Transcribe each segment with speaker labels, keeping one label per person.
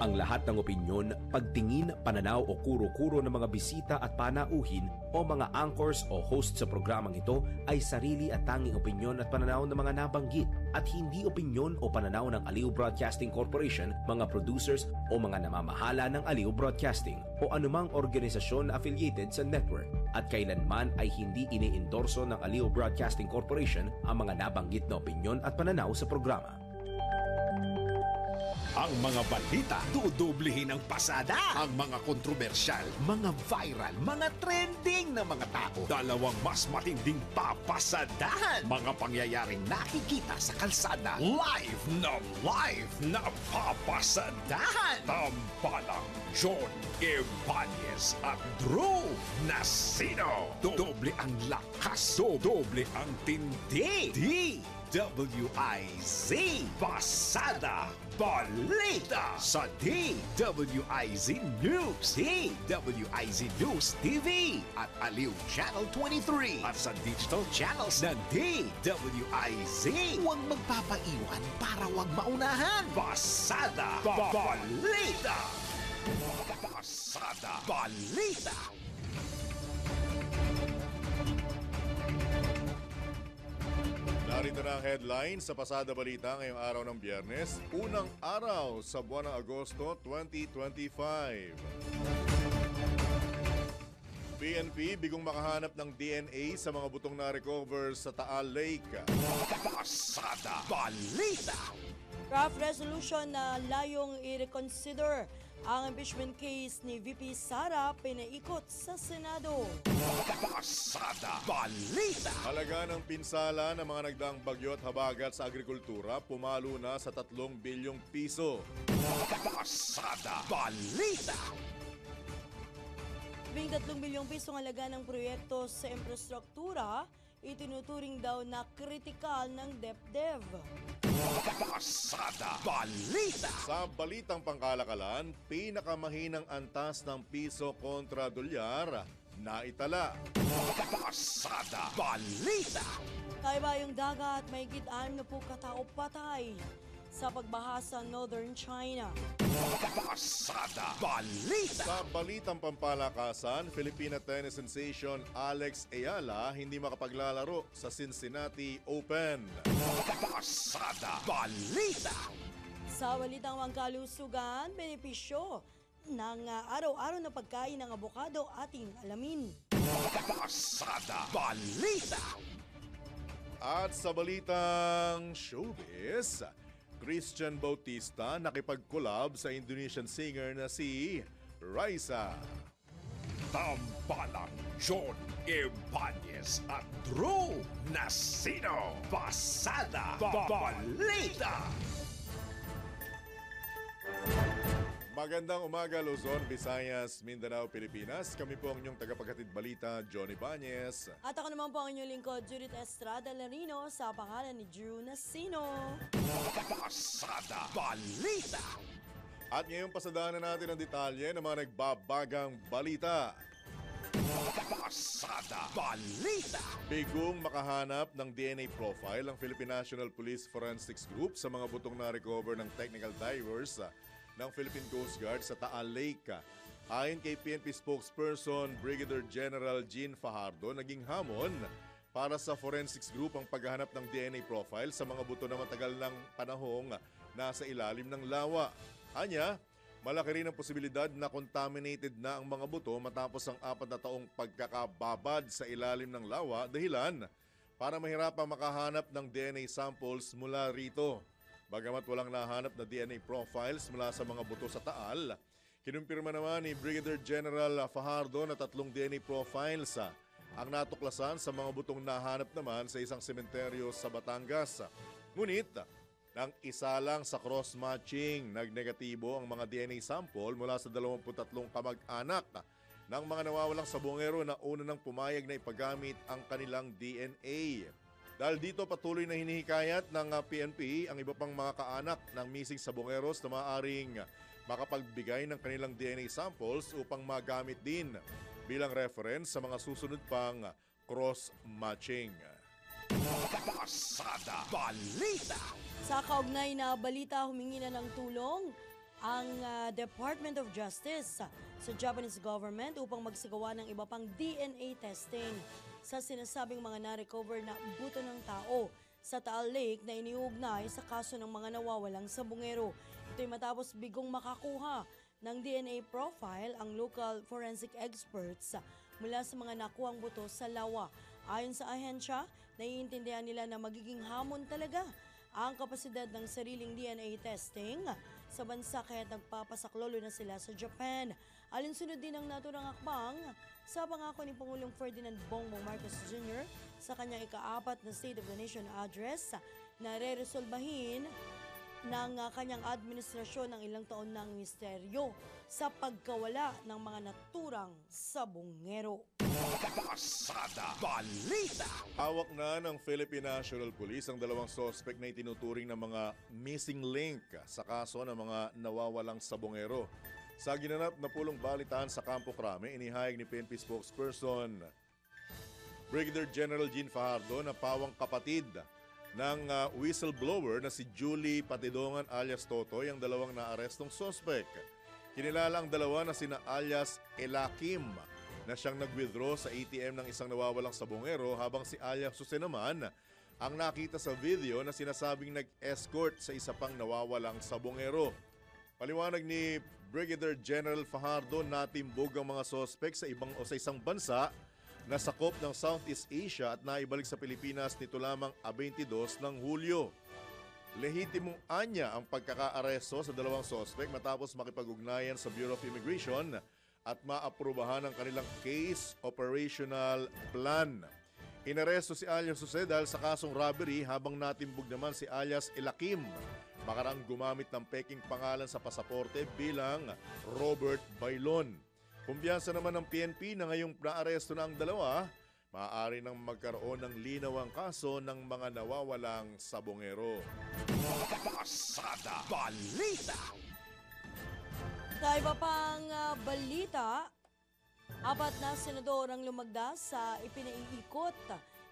Speaker 1: Ang lahat ng opinyon, pagtingin, pananaw o kuro-kuro ng mga bisita at panauhin o mga anchors o host sa programang ito ay sarili at tanging opinyon at pananaw ng mga nabanggit at hindi opinyon o pananaw ng Aliw Broadcasting Corporation, mga producers o mga namamahala ng Aliw Broadcasting o anumang organisasyon na affiliated sa network at kailanman ay hindi iniendorso ng Aliw Broadcasting Corporation ang mga nabanggit na opinyon at pananaw sa programa.
Speaker 2: Ang mga balita, dudublihin ang pasada. Ang mga kontrobersyal, mga viral, mga trending na mga tao. Dalawang mas matinding papasadahan. Mga pangyayaring nakikita sa kalsada. Live na papasadahan. Tampalang John Ibanez at Drew Nasino. Doble ang lakas, doble ang tindi. DWIZ Pasada Balita sa DWIZ News, DWIZ News TV at Aliw Channel 23 at sa digital channels ng DWIZ. Huwag magpapaiwan para huwag maunahan. Pasada Balita. Pasada Balita.
Speaker 3: Narito na ang headline sa Pasada Balita ngayong araw ng Biyernes, unang araw sa buwan ng Agosto 2025. PNP bigong makahanap ng DNA sa mga butong na-recover sa Taal Lake.
Speaker 2: Pasada Balita.
Speaker 4: Draft resolution na layong i-reconsider ang impeachment case ni VP Sara pinaikot sa Senado.
Speaker 2: Pasada Balita.
Speaker 3: Halaga ng pinsala ng mga nagdaang bagyo at habagat sa agrikultura pumalo na sa 3 bilyong piso.
Speaker 2: Pasada Balita.
Speaker 4: 3 bilyong pisong halaga ng proyekto sa infrastruktura itinuturing daw na kritikal ng DepDev.
Speaker 2: Pasada Balita.
Speaker 3: Sa balitang pangkalakalan, pinakamahinang antas ng piso kontra dolyar na itala.
Speaker 2: Pasada Balita.
Speaker 4: Kaibayong dagat may higit-6 na po katao patay sa pagbaha sa Northern China.
Speaker 2: Pasada Balita.
Speaker 3: Sa balitang pampalakasan, Filipina tennis sensation Alex Ayala hindi makapaglalaro sa Cincinnati Open.
Speaker 2: Pasada Balita.
Speaker 4: Sa balitang pangkalusugan, benepisyo ng araw-araw na pagkain ng abokado ating alamin.
Speaker 2: Pasada Balita.
Speaker 3: At sa balitang showbiz, Christian Bautista nakipag-collab sa Indonesian singer na si Raisa.
Speaker 2: Tampalang John Ibanez at Drew Nasino. Pasada Balita.
Speaker 3: Magandang umaga Luzon, Visayas, Mindanao, Pilipinas. Kami po ang inyong tagapaghatid balita, John Ibanez.
Speaker 4: At ako naman po ang inyong lingkod, Judith Estrada Larino, sa pangalan ni Drew Nasino.
Speaker 2: Pasada Balita.
Speaker 3: At ngayong pasadahan na natin ang detalye ng mga nagbabagang balita.
Speaker 2: Pasada Balita.
Speaker 3: Bigong makahanap ng DNA profile ang Philippine National Police Forensics Group sa mga butong na-recover ng technical divers ng Philippine Coast Guard sa Taal Lake. Ayon kay PNP spokesperson Brigadier General Jean Fajardo, naging hamon para sa forensics group ang paghahanap ng DNA profile sa mga buto na matagal ng panahong nasa ilalim ng lawa. Anya, malaki rin ang posibilidad na contaminated na ang mga buto matapos ang 4 na taong pagkakababad sa ilalim ng lawa, dahilan para mahirapang makahanap ng DNA samples mula rito. Bagamat walang nahanap na DNA profiles mula sa mga buto sa Taal, kinumpirma naman ni Brigadier General Fajardo na 3 DNA profiles ang natuklasan sa mga butong nahanap naman sa isang sementeryo sa Batangas. Ngunit, nang isa lang sa cross-matching, nagnegatibo ang mga DNA sample mula sa 23 kamag-anak ng mga nawawalang sabongero na una nang pumayag na ipagamit ang kanilang DNA. Dahil dito patuloy na hinihikayat ng PNP ang iba pang mga kaanak ng missing sabongeros na maaaring makapagbigay ng kanilang DNA samples upang magamit din bilang reference sa mga susunod pang cross-matching.
Speaker 2: Pasada Balita.
Speaker 4: Sa kaugnay na balita, humingi na ng tulong ang Department of Justice sa Japanese government upang magsagawa ng iba pang DNA testing sa sinasabing mga na-recover na buto ng tao sa Taal Lake na iniugnay sa kaso ng mga nawawalang sabungero. Ito'y matapos bigong makakuha ng DNA profile ang local forensic experts mula sa mga nakuhang buto sa lawa. Ayon sa ahensya, naiintindihan nila na magiging hamon talaga ang kapasidad ng sariling DNA testing sa bansa kaya nagpapasaklolo na sila sa Japan. Alinsunod din ang naturang akbang sa pangako ni Pangulong Ferdinand Bongbong Marcos Jr. sa kanyang ika-4 na State of the Nation address na re-resolbahin ng kanyang administrasyon ng ilang taon ng misteryo sa pagkawala ng mga naturang sabungero.
Speaker 2: Pasada Balita.
Speaker 3: Hawak na ng Philippine National Police ang dalawang suspect na itinuturing ng mga missing link sa kaso ng mga nawawalang sabongero. Sa ginanap na pulong balitaan sa Campo Crame, inihayag ni PNP spokesperson Brigadier General Jean Fajardo na pawang kapatid ng whistleblower na si Julie Patidongan alias Totoy ang dalawang naarestong suspect. Kinilala ang dalawa na sina alias Elakim na siyang nag-withdraw sa ATM ng isang nawawalang sabongero habang si alias Jose naman ang nakita sa video na sinasabing nag-escort sa isa pang nawawalang sabongero. Paliwanag ni Brigadier General Fajardo na timbog ang mga suspect sa isang bansa na sakop ng Southeast Asia at naibalik sa Pilipinas nito lamang 22 ng Hulyo. Lehitimong anya ang pagkakaaresto sa dalawang suspect matapos makipag-ugnayan sa Bureau of Immigration at maaprubahan ang kanilang case operational plan. Inaresto si alias Jose dahil sa kasong robbery habang natimbog naman si alias Elakim. Makarang gumamit ng peking pangalan sa pasaporte bilang Robert Bailon. Kumpiyansa naman ng PNP na ngayong naaresto na ang dalawa, maaari nang magkaroon ng linaw ang kaso ng mga nawawalang sabongero.
Speaker 2: Pasada Balita.
Speaker 4: Sa iba pang balita, 4 na senador ang lumagdas sa ipinaiikot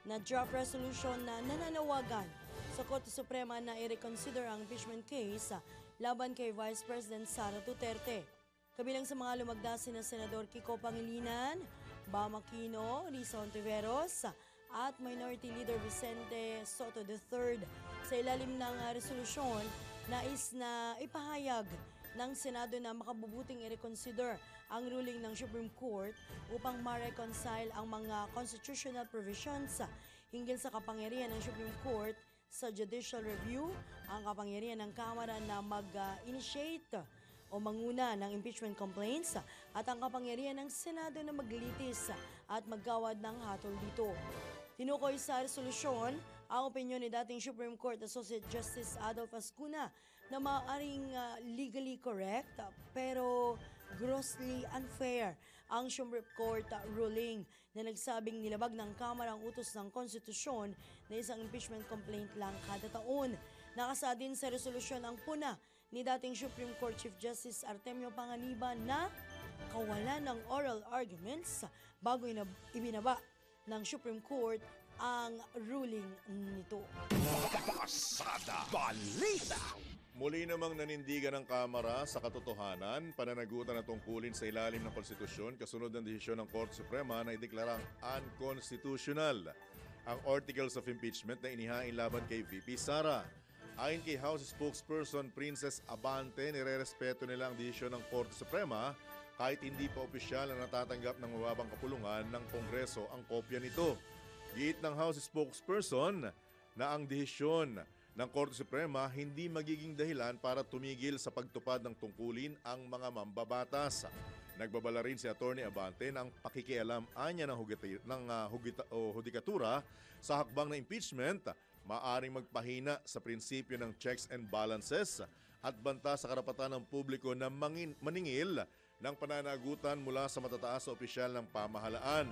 Speaker 4: na draft resolution na nananawagan sa Korte Suprema na i-reconsider ang impeachment case laban kay Vice President Sara Duterte. Kabilang sa mga lumagdas sina Senador Kiko Pangilinan, Bam Aquino, Risa Hontiveros at Minority Leader Vicente Soto III. Sa ilalim ng resolusyon, nais na ipahayag ng Senado na makabubuting i-reconsider ang ruling ng Supreme Court upang ma-reconcile ang mga constitutional provisions hinggil sa kapangyarihan ng Supreme Court sa judicial review, ang kapangyarihan ng Kamara na mag-initiate o manguna ng impeachment complaints at ang kapangyarihan ng Senado na maglitis at maggawad ng hatol dito. Tinukoy sa resolusyon ang opinyon ni dating Supreme Court Associate Justice Adolph Ascuna na maaaring legally correct pero grossly unfair ang Supreme Court ruling na nagsabing nilabag ng Kamara ang utos ng konstitusyon na isang impeachment complaint lang kada taon. Nakasa din sa resolusyon ang puna ni dating Supreme Court Chief Justice Artemio Panganiban na kawalan ng oral arguments bago ibinaba ng Supreme Court ang ruling nito.
Speaker 2: Pasada Balita.
Speaker 3: Muli namang nanindigan ng Kamara sa katotohanan, pananagutan at tungkulin sa ilalim ng konstitusyon kasunod ng desisyon ng Korte Suprema na ideklarang unconstitutional ang articles of impeachment na inihain laban kay VP Sara. Ayon kay House Spokesperson Princess Abante, nirerespeto nila ang desisyon ng Korte Suprema kahit hindi pa opisyal na natatanggap ng mababang kapulungan ng Kongreso ang kopya nito. Giit ng House Spokesperson na ang desisyon ng Korte Suprema hindi magiging dahilan para tumigil sa pagtupad ng tungkulin ang mga mambabatas. Nagbabala rin si Atty. Abante na ang pakikialam anya ng hudikatura sa hakbang na impeachment maaring magpahina sa prinsipyo ng checks and balances at banta sa karapatan ng publiko na maningil ng pananagutan mula sa matataas na opisyal ng pamahalaan.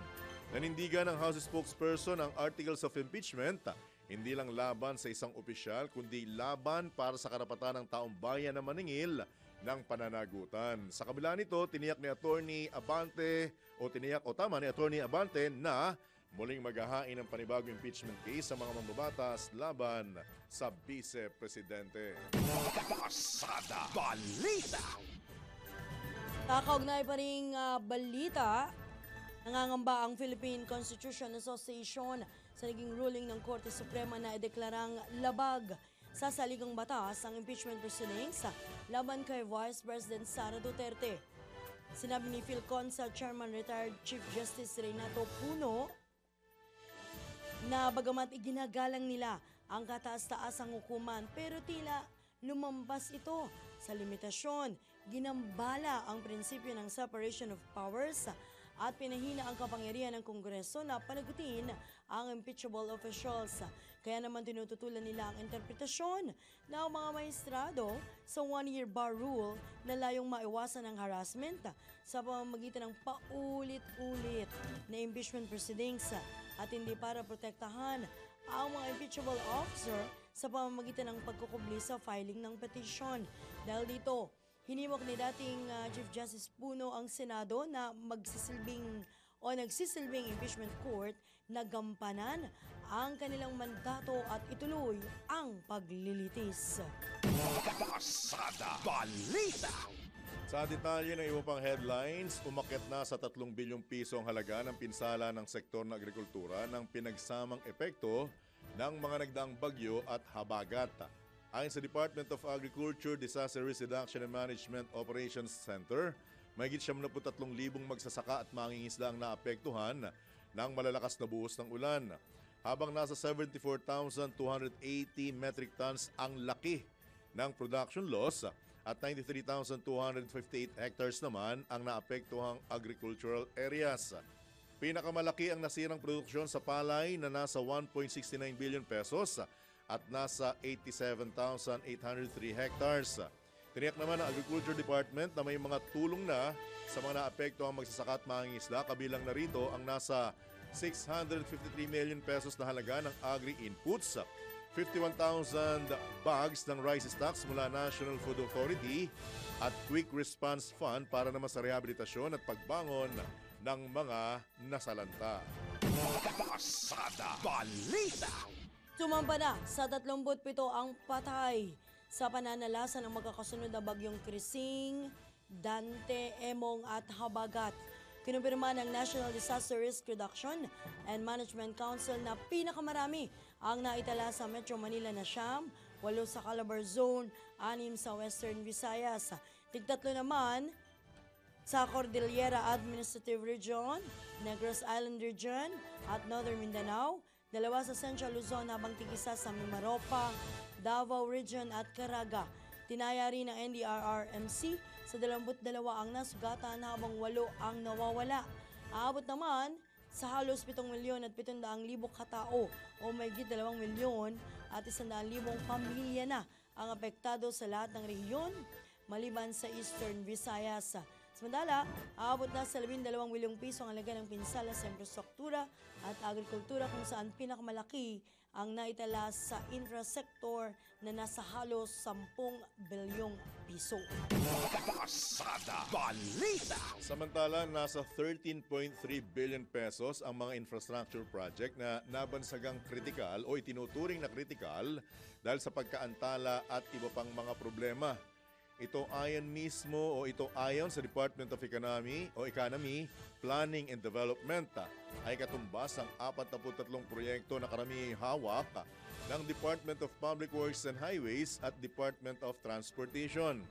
Speaker 3: Nanindigan ng House Spokesperson ang articles of impeachment hindi lang laban sa isang opisyal kundi laban para sa karapatan ng taong bayan na maningil ng pananagutan. Sa kabila nito, tiniyak ni Atty. Abante na muling maghahain ng panibagong impeachment case sa mga mambabatas laban sa Vice-Presidente.
Speaker 2: Pasada Balita.
Speaker 4: Kakaugnay pa ring balita, nangangamba ang Philippine Constitution Association sa naging ruling ng Korte Suprema na ideklarang labag sa saligang batas ang impeachment proceedings laban kay Vice President Sara Duterte. Sinabi ni PhilCon sa Chairman Retired Chief Justice Renato Puno na bagamat iginagalang nila ang kataas-taasang hukuman pero tila lumampas ito sa limitasyon, ginambala ang prinsipyo ng separation of powers at pinahina ang kapangyarihan ng Kongreso na panagutin ang impeachable officials. Kaya naman tinututulan nila ang interpretasyon ng mga maestrado sa one-year bar rule na layong maiwasan ang harassment sa pamamagitan ng paulit-ulit na impeachment proceedings at hindi para protektahan ang mga impeachable officer sa pamamagitan ng pagkukubli sa filing ng petition. Dahil dito, hinimok ni dating Chief Justice Puno ang Senado na nagsisilbing impeachment court na gampanan ang kanilang mandato at ituloy ang paglilitis.
Speaker 2: Pasada Balita.
Speaker 3: Sa detalye ng iba pang headlines, umakyat na sa 3 bilyong piso ang halaga ng pinsala ng sektor ng agrikultura ng pinagsamang epekto ng mga nagdaang bagyo at habagat. Ayon sa Department of Agriculture, Disaster Risk Reduction and Management Operations Center, mahigit 73,000 magsasaka at mangingisda ang naapektuhan ng malalakas na buhos ng ulan. Habang nasa 74,280 metric tons ang laki ng production loss at 93,258 hectares naman ang naapektuhang agricultural areas. Pinakamalaki ang nasirang produksyon sa palay na nasa 1.69 billion pesos at nasa 87,803 hectares. Tiniyak naman ng Agriculture Department na may mga tulong na sa mga naapektuhang magsasaka at mangingisda, kabilang na rito ang nasa 653 million pesos na halaga ng agri-inputs, 51,000 bags ng rice stocks mula National Food Authority at Quick Response Fund para naman sa rehabilitasyon at pagbangon ng mga nasalanta.
Speaker 2: Pasada Balita.
Speaker 4: Tumamba na sa 37 ang patay sa pananalasa ng magkakasunod na bagyong Krising, Dante, Emong at Habagat. Kinumpirma ng National Disaster Risk Reduction and Management Council na pinakamarami ang naitala sa Metro Manila na 8 sa Calabar Zone, 6 sa Western Visayas, 13 naman sa Cordillera Administrative Region, Negros Island Region at Northern Mindanao, 2 sa Central Luzon habang tig-1 sa Mimaropa, Davao Region at Caraga. Tinaya rin ng NDRRMC sa 22 ang nasugatan habang 8 ang nawawala. Aabot naman sa halos 7,700,000 katao o mahigit 2 milyon at 100,000 pamilya na ang apektado sa lahat ng rehiyon maliban sa Eastern Visayas. Samantala, aabot na sa 12 milyong piso ang halaga ng pinsala sa infrastruktura at agrikultura kung saan pinakamalaki ang naitala sa infrasektor na nasa halos 10 bilyong piso.
Speaker 2: Pasada Balita.
Speaker 3: Samantala, nasa 13.3 billion pesos ang mga infrastructure project na nabansagang kritikal o itinuturing na kritikal dahil sa pagkaantala at iba pang mga problema. Ito ayon sa Department of Economy, Planning and Development ay katumbas ang 43 proyekto na karamihan hawak ng Department of Public Works and Highways at Department of Transportation.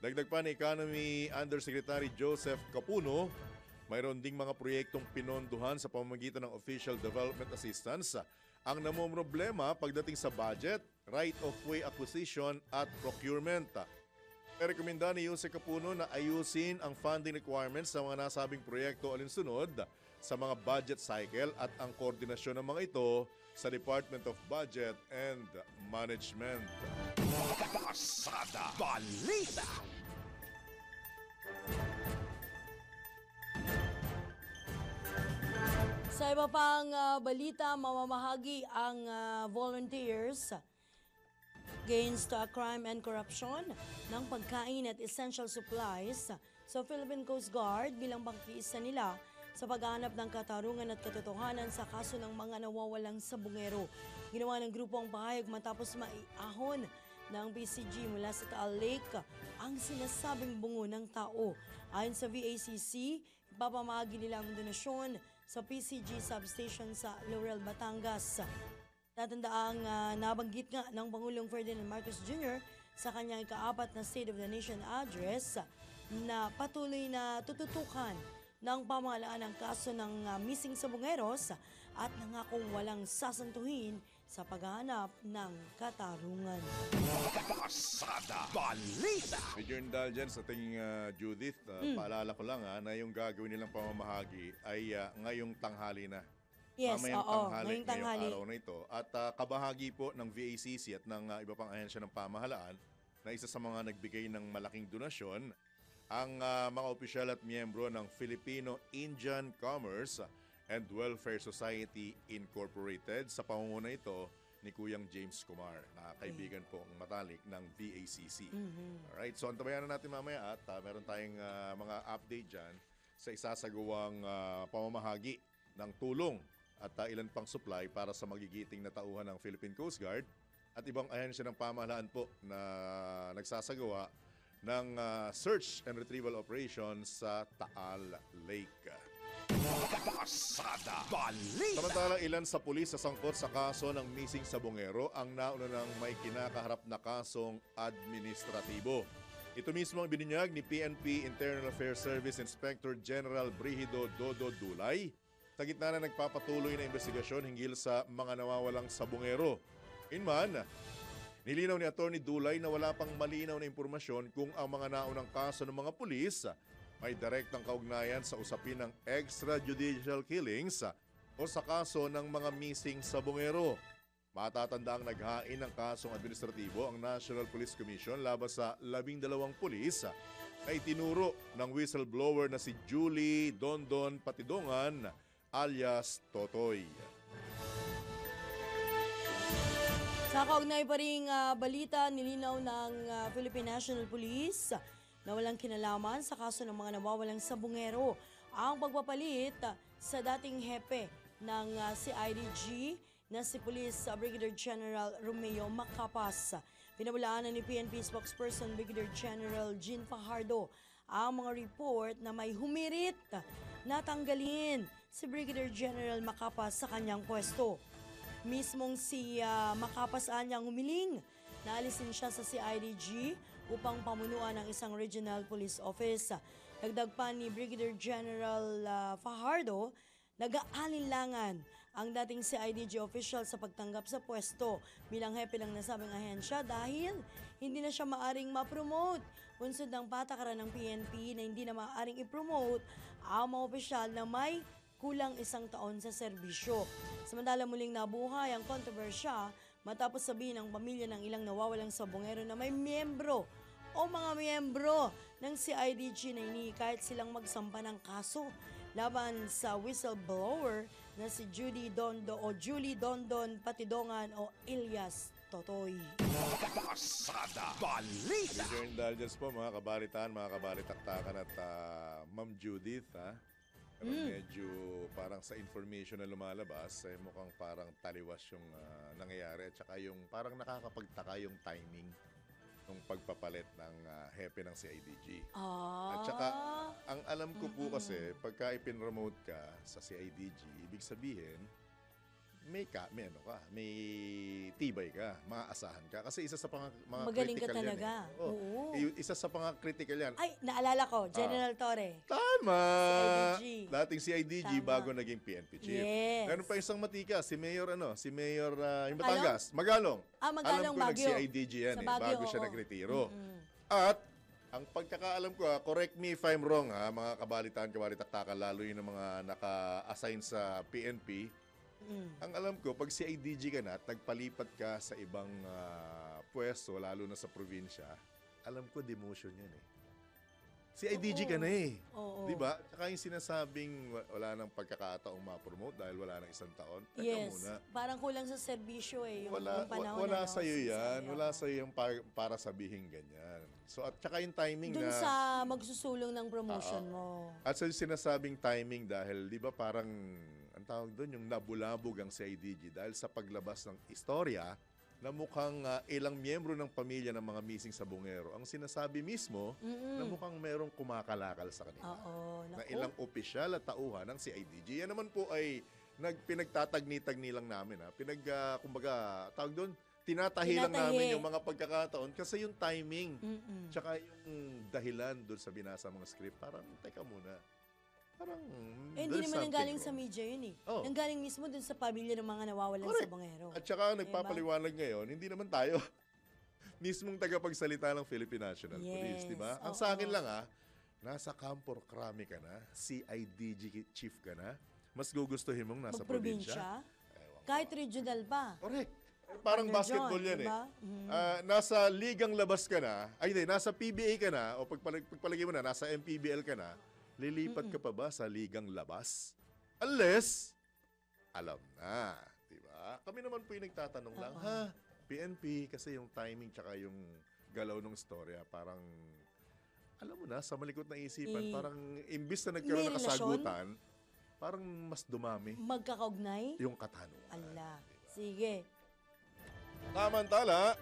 Speaker 3: Dagdag pa ni Economy Undersecretary Joseph Capuno, mayroon ding mga proyektong pinondohan sa pamamagitan ng Official Development Assistance ang namomroblema pagdating sa budget, right-of-way acquisition at procurement. Rekomenda ni Jose Capuno na ayusin ang funding requirements sa mga nasabing proyekto alinsunod sa mga budget cycle at ang koordinasyon ng mga ito sa Department of Budget and Management.
Speaker 2: Pasada Balita.
Speaker 4: Sa iba pang balita, mamamahagi ang volunteers against crime and corruption ng pagkain at essential supplies sa Philippine Coast Guard bilang pangkiisa nila sa paghahanap ng katarungan at katotohanan sa kaso ng mga nawawalang sabungero. Ginawa ng grupo ang pahayag matapos maiahon ng PCG mula sa Taal Lake ang sinasabing bungo ng tao. Ayon sa VACC, ipapamahagi nila ang donasyon sa PCG substation sa Laurel, Batangas. Tatandaang nabanggit nga ng Pangulong Ferdinand Marcos Jr. sa kanyang ika-4 na State of the Nation address na patuloy na tututukan ng pamahalaan ang kaso ng missing sabungeros at nangakong walang sasantuhin sa paghahanap ng katarungan.
Speaker 2: Pasada Balita.
Speaker 3: Medyo indulgence sa ating Judith. Paalala ko lang na yung gagawin nilang pamamahagi ay ngayong tanghali na.
Speaker 4: Yes,
Speaker 3: Mamayang
Speaker 4: oo,
Speaker 3: ngayong
Speaker 4: tanghali.
Speaker 3: araw na ito. At kabahagi po ng VACC at ng iba pang ahensya ng pamahalaan na isa sa mga nagbigay ng malaking donasyon ang mga opisyal at miyembro ng Filipino-Indian Commerce and Welfare Society Incorporated. Sa pangunguna ito ni Kuyang James Kumar, na kaibigan po ang matalik ng VACC. Alright, so antabayan na natin mamaya at meron tayong mga update dyan sa isasagawang pamamahagi ng tulong at ilan pang supply para sa magigiting na tauhan ng Philippine Coast Guard at ibang ahensya ng pamahalaan po na nagsasagawa ng search and retrieval operations sa Taal Lake.
Speaker 2: Pasada Balita.
Speaker 3: Samantalang ilan sa pulis sa sangkot sa kaso ng missing sabongero ang nauna ng may kinakaharap na kasong administratibo. Ito mismo ang bininyag ni PNP Internal Affairs Service Inspector General Brigido Dodo Dulay sa gitna na nagpapatuloy na investigasyon hinggil sa mga nawawalang sabongero. Inman, nilinaw ni Atty. Dulay na wala pang malinaw na impormasyon kung ang mga naunang kaso ng mga pulis may direktang kaugnayan sa usapin ng extrajudicial killings o sa kaso ng mga missing sabongero. Matatandaang naghain ng kasong administratibo ang National Police Commission laban sa 12 pulis na itinuro ng whistleblower na si Julie Dondon Patidongan alias Totoy.
Speaker 4: Sa kaugnay pa ring balita, nilinaw ng Philippine National Police na walang kinalaman sa kaso ng mga nawawalang sabungero ang pagpapalit sa dating hepe ng CIDG na si Police Brigadier General Romeo Macapas. Pinabulaanan ni PNP spokesperson Brigadier General Jean Fajardo ang mga report na may humirit na tanggalin si Brigadier General Macapas sa kanyang pwesto. Mismong si Macapas anyang humiling na alisin siya sa CIDG upang pamunuan ng isang regional police office. Dagdag pa ni Brigadier General Fajardo, nag-aalinlangan ang dating CIDG official sa pagtanggap sa pwesto bilang hepe ng nasabing ahensya dahil hindi na siya maaring ma-promote. Unsod ng patakaran ng PNP na hindi na maaring i-promote ang mga opisyal na may kulang 1 taon sa serbisyo. Samantala muling nabuhay ang kontrobersya matapos sabihin ng pamilya ng ilang nawawalang sabongero na may miyembro o mga miyembro ng CIDG na hinihikayat silang magsampa ng kaso laban sa whistleblower na si Julie Dondon Patidongan o Elias Totoy.
Speaker 2: Pasada Balita.
Speaker 3: Medyo indulgence po mga kabalitaan, mga kabalitaktakan at Ma'am Judith. Pero medyo parang sa information na lumalabas, mukhang parang taliwas yung nangyayari at saka yung parang nakakapagtaka yung timing ng pagpapalit ng hepe ng CIDG. At saka, ang alam ko po kasi, pagka ipinremote ka sa CIDG, ibig sabihin, may tibay ka, maaasahan ka. Kasi isa sa mga
Speaker 4: Magaling ka
Speaker 3: critical
Speaker 4: talaga.
Speaker 3: yan. Oo. Isa sa mga critical yan.
Speaker 4: Ay, naalala ko, General Torre.
Speaker 3: Tama!
Speaker 4: CIDG.
Speaker 3: Dating CIDG
Speaker 4: Tama.
Speaker 3: bago naging PNP chief.
Speaker 4: Yes.
Speaker 3: Meron pa isang matika, si Mayor yung Batangas, Magalong.
Speaker 4: Magalong,
Speaker 3: Alam ko
Speaker 4: Baguio.
Speaker 3: nag-CIDG yan
Speaker 4: Sa Baguio,
Speaker 3: bago siya
Speaker 4: oo.
Speaker 3: nagretiro. At ang pagkakaalam ko, correct me if I'm wrong mga kabalitaan-kabalitaktakan, lalo yung mga naka-assign sa PNP. Ang alam ko, pag CIDG ka na at nagpalipat ka sa ibang pwesto, lalo na sa probinsya, alam ko demotion yan CIDG ka na eh.
Speaker 4: Oo.
Speaker 3: Di ba? Tsaka yung sinasabing wala nang pagkakataong ma-promote dahil wala nang isang taon. Teka
Speaker 4: Yes.
Speaker 3: muna.
Speaker 4: Parang kulang sa serbisyo eh. Yung,
Speaker 3: Wala,
Speaker 4: yung panahon
Speaker 3: wala
Speaker 4: na,
Speaker 3: sa'yo yan.
Speaker 4: sinasabi,
Speaker 3: Wala
Speaker 4: oo.
Speaker 3: sa'yo yung para sabihin ganyan. So, at tsaka yung timing
Speaker 4: Dun
Speaker 3: na...
Speaker 4: sa magsusulong ng promotion mo.
Speaker 3: At sa sinasabing timing dahil, di ba parang, ang tawag doon, yung nabulabog ang CIDG dahil sa paglabas ng istorya na mukhang ilang miyembro ng pamilya ng mga missing sa Bungero. Ang sinasabi mismo na mukhang merong kumakalakal sa kanila.
Speaker 4: Oo.
Speaker 3: Na
Speaker 4: Naku.
Speaker 3: ilang opisyal at tauhan ng CIDG. Yan naman po ay pinagtatagni-tagni lang namin. Kumbaga, tawag doon, tinatahi lang
Speaker 4: Tinatahi.
Speaker 3: namin yung mga pagkakataon kasi yung timing. Tsaka yung dahilan doon sa binasa mga script, parang, teka muna. Parang,
Speaker 4: Hindi
Speaker 3: there's
Speaker 4: naman
Speaker 3: something
Speaker 4: nanggaling sa
Speaker 3: wrong.
Speaker 4: media yun eh.
Speaker 3: Oh.
Speaker 4: Nanggaling mismo dun sa pamilya ng mga nawawalan
Speaker 3: Correct.
Speaker 4: sa Bungero.
Speaker 3: At saka nagpapaliwanag ngayon, hindi naman tayo mismong tagapagsalita ng Philippine National Police, di ba?
Speaker 4: Yes,
Speaker 3: Ang sa akin
Speaker 4: oo.
Speaker 3: lang nasa Campo Crame ka na, CIDG chief ka na, mas gugustuhin mong nasa probinsya.
Speaker 4: Magprobinsya.
Speaker 3: Ewan ko.
Speaker 4: Kahit regional pa.
Speaker 3: Correct. Parang
Speaker 4: Partner
Speaker 3: basketball
Speaker 4: John,
Speaker 3: yan
Speaker 4: diba?
Speaker 3: Nasa ligang labas ka na, ay hindi, nasa PBA ka na, o pagpalagay mo na, nasa MPBL ka na, lilipat ka pa ba sa ligang labas? Unless, alam na, di ba? Kami naman po yung nagtatanong lang, ha? PNP, kasi yung timing tsaka yung galaw ng istorya, parang, alam mo na, sa malikot na isipan, parang imbis na nagkaroon
Speaker 4: May
Speaker 3: ng
Speaker 4: relasyon?
Speaker 3: kasagutan, parang mas dumami
Speaker 4: Magkakaugnay?
Speaker 3: yung katanungan.
Speaker 4: Ala. Sige.
Speaker 3: Samantala,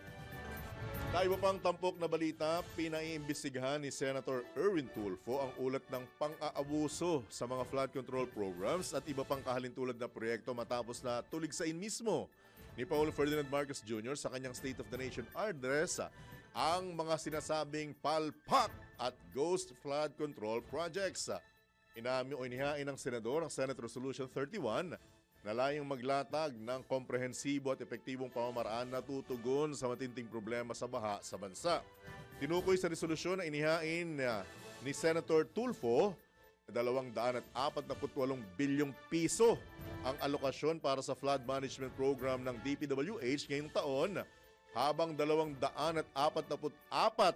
Speaker 3: tayo pang tampok na balita, pinaiimbestigahan ni Senator Erwin Tulfo ang ulat ng pang-aabuso sa mga flood control programs at iba pang kahalintulad na proyekto matapos na tuligsain mismo ni Paulo Ferdinand Marcos Jr. sa kanyang State of the Nation address ang mga sinasabing palpak at ghost flood control projects. Inami o inihain ng Senador ang Senate Resolution 31 na layong maglatag ng komprehensibo at epektibong pamamaraan na tutugon sa matinding problema sa baha sa bansa. Tinukoy sa resolusyon na inihain ni Senator Tulfo na 248 bilyong piso ang alokasyon para sa flood management program ng DPWH ngayong taon, habang 244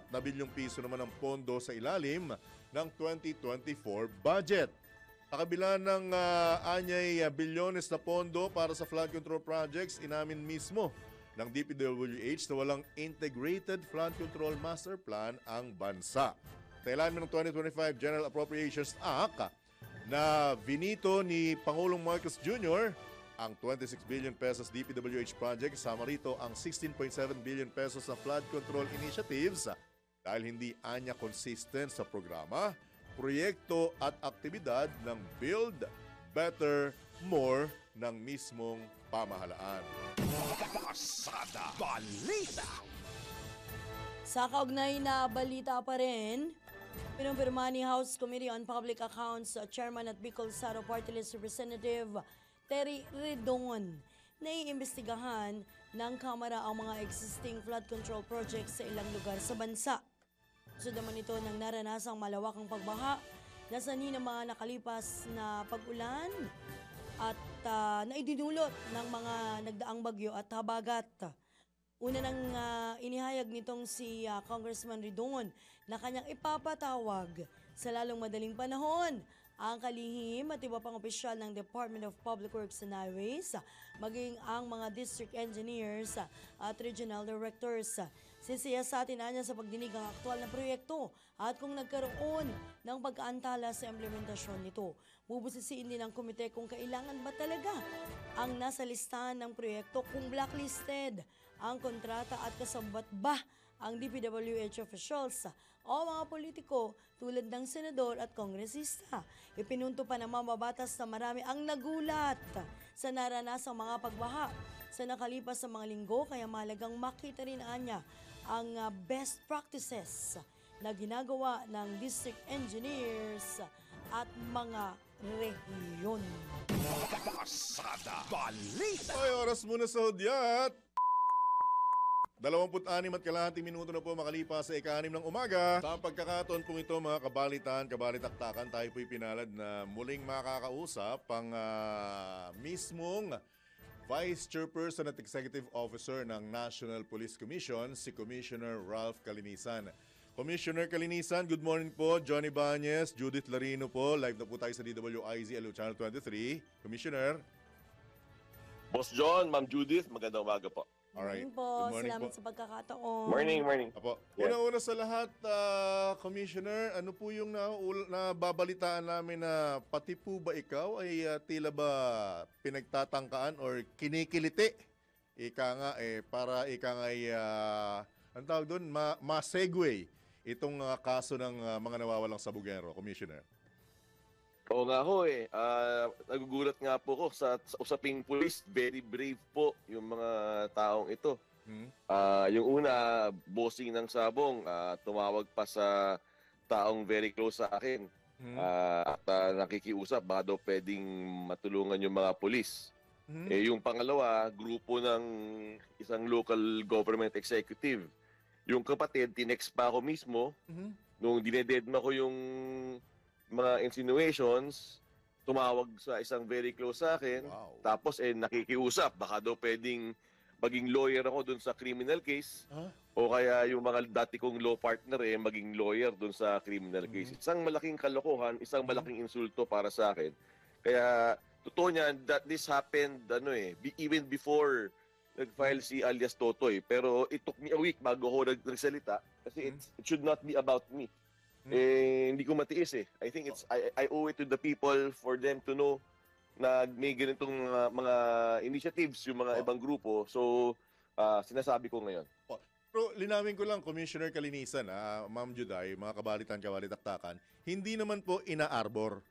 Speaker 3: na bilyong piso naman ang pondo sa ilalim ng 2024 budget. Sa kabila ng anyay bilyones na pondo para sa flood control projects, inamin mismo ng DPWH na walang Integrated Flood Control Master Plan ang bansa. Sa ilalim ng 2025 General Appropriations Act na vinito ni Pangulong Marcos Jr., ang 26 billion pesos DPWH project, kasama rito ang 16.7 billion pesos sa flood control initiatives dahil hindi anya consistent sa programa, proyekto at aktibidad ng Build Better More ng mismong pamahalaan.
Speaker 2: Pasada Balita.
Speaker 4: Sa kaugnay na balita pa rin, pinumpirma ni House Committee on Public Accounts Chairman at Bicol Saro Party List Representative Terry Redon na iimbestigahan ng Kamara ang mga existing flood control projects sa ilang lugar sa bansa. So naman ito ng naranasang malawakang pagbaha na sanhi ng mga nakalipas na pag-ulan at naidinulot ng mga nagdaang bagyo at habagat. Una nang inihayag nitong si Congressman Ridon na kanyang ipapatawag sa lalong madaling panahon ang kalihim at iba pang opisyal ng Department of Public Works and Highways, maging ang mga district engineers at regional directors. Sisiyasatin niya sa pagdinig ang aktual na proyekto at kung nagkaroon ng pagkaantala sa implementasyon nito. Bubusisiin din ng komite kung kailangan ba talaga ang nasa listahan ng proyekto, kung blacklisted ang kontrata at kasabot ba ang DPWH officials o mga politiko tulad ng senador at kongresista. Ipinunto pa ng mamabatas na marami ang nagulat sa naranasang mga pagbaha sa nakalipas na mga linggo, kaya mahalagang makita rin niya ang best practices na ginagawa ng district engineers at mga rehiyon.
Speaker 2: Pasada Balita.
Speaker 3: Ay, oras muna sa hudyat. 26 at kalahating minuto na po makalipas sa ika-6 ng umaga. Sa pagkakataon pong ito, mga kabalitan, kabalitaktakan, tayo po'y pinalad na muling makakausap ang mismong Vice Chairperson at Executive Officer ng National Police Commission, si Commissioner Ralph Calinisan. Commissioner Kalinisan, good morning po. Johnny Bañez, Judith Larino po. Live na po tayo sa DWIZ LO Channel 23. Commissioner.
Speaker 5: Boss John, Ma'am Judith, magandang umaga po.
Speaker 3: Alright.
Speaker 4: Morning po.
Speaker 3: Good morning
Speaker 4: Salamat
Speaker 3: po.
Speaker 4: sa pagkakataon.
Speaker 5: Morning.
Speaker 3: Apo.
Speaker 5: Yes.
Speaker 3: Una-una sa lahat, Commissioner, ano po yung nababalitaan namin na pati po ba ikaw ay tila ba pinagtatangkaan or kinikiliti? Ika nga para ika nga ay, ang tawag doon, ma-segue itong kaso ng mga nawawalang sabugero, Commissioner.
Speaker 5: Oo nga ho nagugulat nga po ko sa usaping pulis. Very brave po yung mga taong ito. Yung una, bossing ng sabong, tumawag pa sa taong very close sa akin. At nakikiusap, baka daw pwedeng matulungan yung mga pulis. Yung pangalawa, grupo ng isang local government executive. Yung kapatid, tinext pa ako mismo. Nung dinededma ko yung mga insinuations, tumawag sa isang very close sa akin.
Speaker 3: Wow.
Speaker 5: Tapos nakikiusap, baka daw pwedeng maging lawyer ako dun sa criminal case. O kaya yung mga dati kong law partner maging lawyer dun sa criminal case. Isang malaking kalokohan, isang malaking insulto para sa akin. Kaya totoo niyan that this happened even before nag-file si alias Totoy. Pero it took me a week bago ako nagsalita kasi it should not be about me. Hindi ko matiis I think I owe it to the people for them to know na may ganitong mga initiatives yung mga ibang grupo. So, sinasabi ko ngayon.
Speaker 3: Pero linawin ko lang, Commissioner Kalinisan, Ma'am Juday, mga kabalitan-kabalitaktakan, hindi naman po ina-arbor.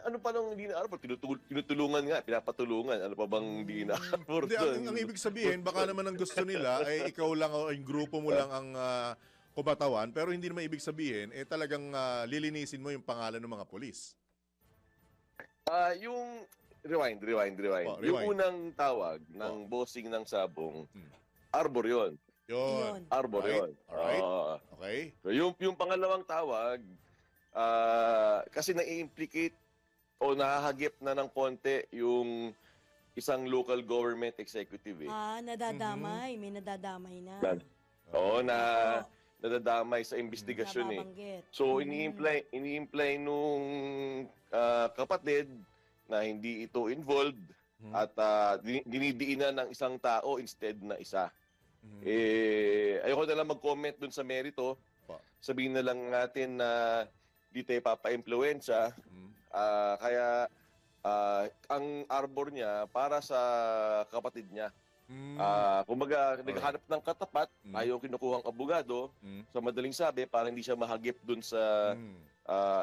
Speaker 5: Ano pa nung hindi na-arbor? Tinutulungan nga, pinapatulungan. Ano pa bang hindi na-arbor?
Speaker 3: Hindi, ang ibig sabihin, baka naman ang gusto nila ay ikaw lang o yung grupo mo lang ang kumatawan, pero hindi naman ibig sabihin, talagang lilinisin mo yung pangalan ng mga polis.
Speaker 5: Yung rewind.
Speaker 3: Rewind.
Speaker 5: Yung unang tawag ng bossing ng sabong, arbor yun.
Speaker 3: Yun.
Speaker 5: Arbor
Speaker 3: Right.
Speaker 5: yun.
Speaker 3: Alright. Okay.
Speaker 5: So yung pangalawang tawag, kasi na-implicate o nahahagip na ng konti yung isang local government executive
Speaker 4: Nadadamay. May nadadamay na.
Speaker 5: Oo, nadadamay sa investigasyon
Speaker 4: Nababanggit.
Speaker 5: So ini-imply nung kapatid na hindi ito involved at dinidiinan ng isang tao instead na isa. Ayoko na lang mag-comment dun sa merito. Sabihin na lang natin na di tayo papa-impluensya. Kaya ang arbor niya para sa kapatid niya. Kumbaga, naghahanap ng katapat, ayaw kinukuhang abogado. Sa madaling sabi, para hindi siya mahagip dun sa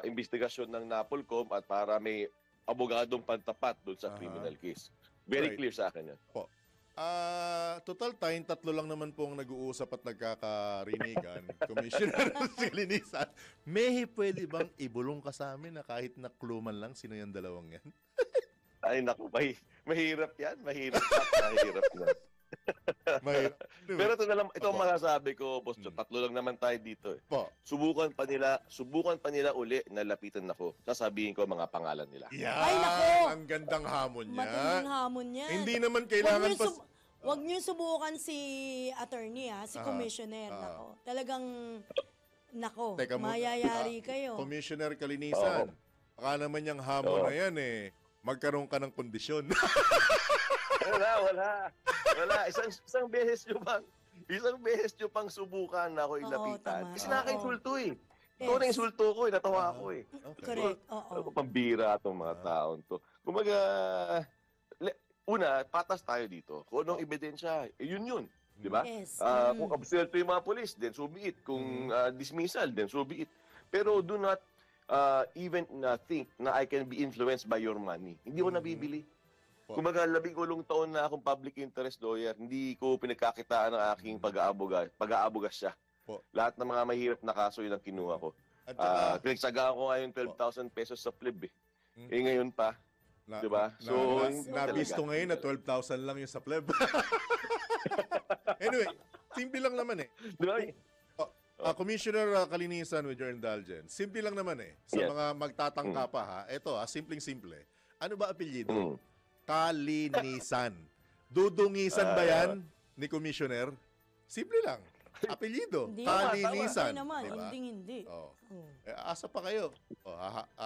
Speaker 5: investigasyon ng NAPOLCOM at para may abogadong pantapat dun sa criminal case. Very
Speaker 3: Right.
Speaker 5: clear sa akin yan.
Speaker 3: Total tayong tatlo lang naman po ang nag-uusap at nagkakarinigan. Commissioner Kalinisan, may pwede bang ibulong ka sa amin na kahit na clue man lang sino yung dalawang yan?
Speaker 5: Ay, naku, mahirap yan. Mahirap yan.
Speaker 3: Mahirap.
Speaker 5: Pero ito ang masasabi ko, Boss John. Tatlo lang naman tayo dito Subukan pa nila uli na lapitan ako. Sasabihin ko mga pangalan nila.
Speaker 3: Yan!
Speaker 4: Ay, nako!
Speaker 3: Ang gandang hamon niya.
Speaker 4: Matinding hamon yan.
Speaker 3: Hindi naman kailangan
Speaker 4: Huwag niyo subukan si attorney si commissioner. Nako. Talagang,
Speaker 3: Teka muna.
Speaker 4: mayayari kayo.
Speaker 3: Commissioner Kalinisan, baka naman yung hamon na yan magkaroon ka ng kondisyon.
Speaker 5: Wala. Isang beses nyo pang subukan na ako ilapitan.
Speaker 4: tama.
Speaker 5: Kasi nakaka-insulto Ito
Speaker 4: Yes.
Speaker 5: na insulto ko natawa ako
Speaker 4: Correct.
Speaker 5: Ano pambira itong mga taon to. Kumaga, una, patas tayo dito. Kung anong ebidensya, yun. Di ba?
Speaker 4: Yes.
Speaker 5: Kung absuelto yung mga polis, then so be it. Kung dismissal, then so be it. Pero do not even think na I can be influenced by your money. Hindi ko nabibili. Kumbaga, 18 taon na akong public interest lawyer, hindi ko pinagkakitaan ng aking pag-aabugas siya. Lahat ng mga mahirap na kaso yun ang kinuha ko. Pinagsagaan ko ngayon 12,000 pesos sa pleb ngayon pa. Diba?
Speaker 3: Nabisto ngayon na 12,000 lang yung sa pleb. Anyway, simple lang naman
Speaker 5: Diba?
Speaker 3: Commissioner Kalinisan, with your indulgence, simple lang naman sa mga magtatangka pa Ito simpleng-simple. Ano ba apelyido? Kalinisan. Dudungisan ba yan ni Commissioner? Simple lang. apelyido.
Speaker 4: Hindi.
Speaker 3: Kalinisan.
Speaker 4: Hindi naman,
Speaker 3: Diba?
Speaker 4: hindi.
Speaker 3: Oh.
Speaker 4: Oh.
Speaker 3: Asa pa kayo?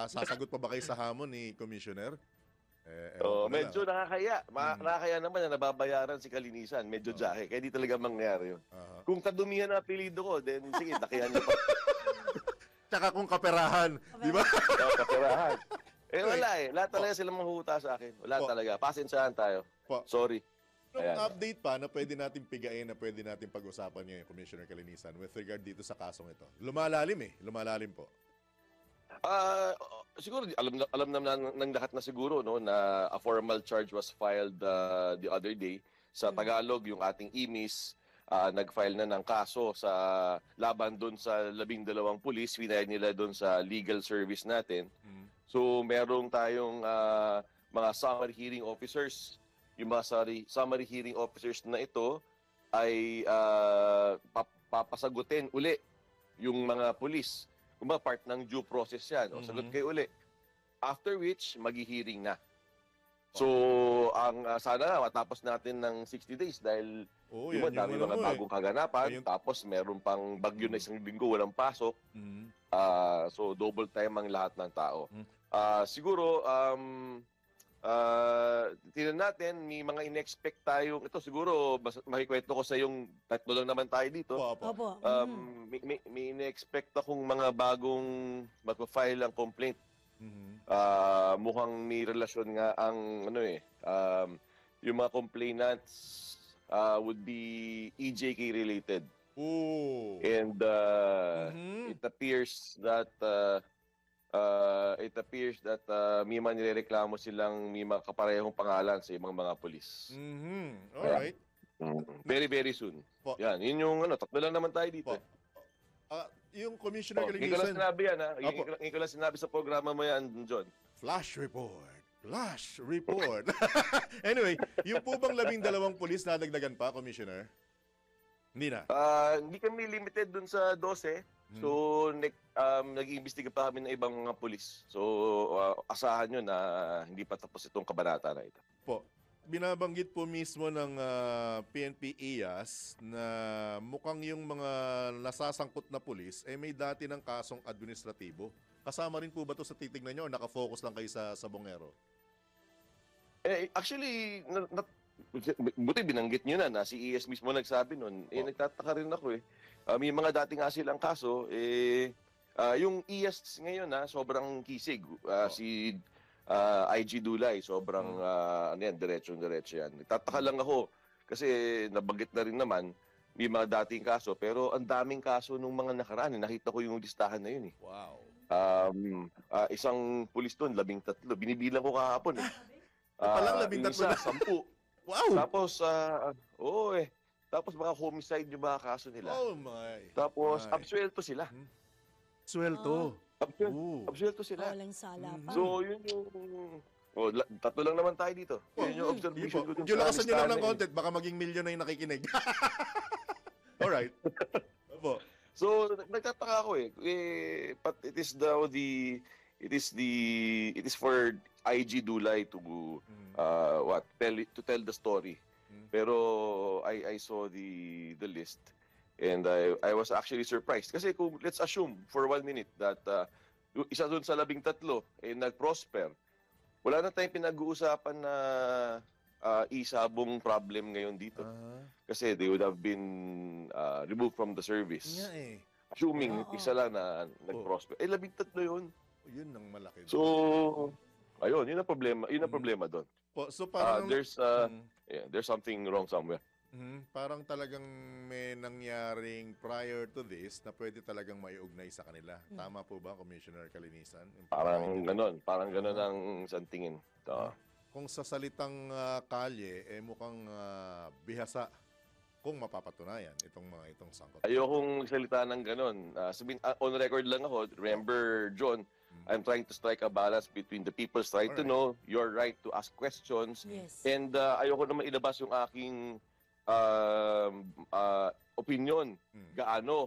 Speaker 3: Sasagot pa ba kayo sa hamon ni Commissioner? Ewan ko na
Speaker 5: Medyo
Speaker 3: lang.
Speaker 5: nakakaya. Nakakaya naman na nababayaran si Kalinisan. Medyo jahe. Kaya di talaga mangyari yun.
Speaker 3: Aha.
Speaker 5: Kung kadumihan ang apelido ko, then sige, takihan niyo pa.
Speaker 3: Tsaka kung kaperahan, di ba?
Speaker 5: Kapirahan. Wala eh. Lahat talaga sila manghuhuta sa akin. Wala
Speaker 3: Po.
Speaker 5: talaga. Pasensyahan tayo.
Speaker 3: Po.
Speaker 5: Sorry.
Speaker 3: Anong
Speaker 5: Ayan.
Speaker 3: update pa na pwede natin pigain, na pwede natin pag-usapan ngayon, Commissioner Kalinisan, with regard dito sa kasong ito? Lumalalim Lumalalim po.
Speaker 5: Siguro alam naman ng lahat na siguro no na a formal charge was filed the other day sa Tagalog. Yung ating IMIS nag-file na ng kaso sa laban doon sa 12 pulis. Winaya nila doon sa legal service natin. So merong tayong mga summary hearing officers. Yung mga summary hearing officers na ito ay papasagutin uli yung mga pulis. Kung part ng due process yan. O, sagot kayo uli. After which, maghi-hearing na. So, ang sana nga, matapos natin ng 60 days dahil
Speaker 3: Yan
Speaker 5: dami
Speaker 3: yung
Speaker 5: mga bagong kaganapan.
Speaker 3: Ayun.
Speaker 5: Tapos, meron pang bagyo na isang linggo, walang pasok. So, double time ang lahat ng tao. Siguro, tingnan natin, may mga in-expect tayong, ito siguro, makikwento ko sa yung tatlo lang naman tayo dito.
Speaker 4: Opo.
Speaker 5: May in-expect akong mga bagong magpa-file ang complaint. Mukhang may relasyon nga ang yung mga complainants would be EJK related. And it appears that may mga nirereklamo silang may mga kaparehong pangalan sa ibang mga pulis.
Speaker 3: Alright.
Speaker 5: Very, very soon.
Speaker 3: Po.
Speaker 5: Yan, yun yung tatlo lang naman tayo dito.
Speaker 3: Po. Yung Commissioner
Speaker 5: Ngayon ko lang
Speaker 3: Kalinisan,
Speaker 5: sinabi yan, ha?
Speaker 3: Opo.
Speaker 5: Ngayon ko lang sinabi sa programa mo yan, John.
Speaker 3: Flash report. Anyway, yung po bang 12 pulis na dagdagan pa, Commissioner? Hindi na.
Speaker 5: Hindi kami limited dun sa 12. So, nag-iimbestiga pa kami ng ibang mga pulis. So, asahan nyo na hindi pa tapos itong kabanata na ito.
Speaker 3: Po, binabanggit po mismo ng PNP IAS na mukhang yung mga nasasangkot na pulis may dati ng kasong administratibo. Kasama rin po ba ito sa titignan nyo o nakafocus lang kayo sa Bongero?
Speaker 5: Actually, buti binanggit nyo na si IAS mismo nagsabi nun. Nagtataka rin ako . May mga dati nga silang kaso. Yung IAS ngayon sobrang kisig. Si IG Dulay, sobrang diretso yan. Nagtataka lang ako kasi nabanggit na rin naman may mga dating kaso pero ang daming kaso nung mga nakaraan. Nakita ko yung listahan na yun .
Speaker 3: Wow.
Speaker 5: Isang pulis doon, 13. Binibilang ko kahapon .
Speaker 3: Palang 13
Speaker 5: yung isa,
Speaker 3: na.
Speaker 5: 10.
Speaker 3: Wow!
Speaker 5: Tapos, tapos mga homicide yung mga kaso nila.
Speaker 3: Oh my.
Speaker 5: Tapos,
Speaker 3: My.
Speaker 5: absuelto sila.
Speaker 3: Swelto.
Speaker 5: Absuelto sila.
Speaker 4: Walang sala pa.
Speaker 5: So, yun yung... tatlo lang naman tayo dito. Yun yung observation ko dun
Speaker 3: Yung lakasan nyo lang
Speaker 5: listahan
Speaker 3: ng
Speaker 5: na yun.
Speaker 3: content, baka maging milyon na yung nakikinig. Alright. Opo.
Speaker 5: So, nagtataka ako . But it is for IG Dulay to tell the story. Pero I saw the list and I was actually surprised kasi kung let's assume for 1 minute that isa doon sa 13 nag-prosper. Wala na tayong pinag-uusapan na isabong problem ngayon dito. Kasi they would have been removed from the service. Assuming isa lang na nag-prosper. 13 yun.
Speaker 3: Yun ang malaki.
Speaker 5: So, ayun, yun ang problema. Yun ang problema doon.
Speaker 3: So parang
Speaker 5: There's something wrong somewhere.
Speaker 3: parang talagang may nangyaring prior to this na pwede talagang maiugnay sa kanila. Tama po ba, Commissioner Kalinisan?
Speaker 5: Parang ganon ang isang tingin.
Speaker 3: Kung sa salitang kalye, mukhang bihasa kung mapapatunayan itong sangkot.
Speaker 5: Ayokong salita ng ganon. On record lang ako. Remember, John, I'm trying to strike a balance between the people's right to know, your right to ask questions,
Speaker 4: Yes.
Speaker 5: and ayoko naman ilabas yung aking opinion gaano,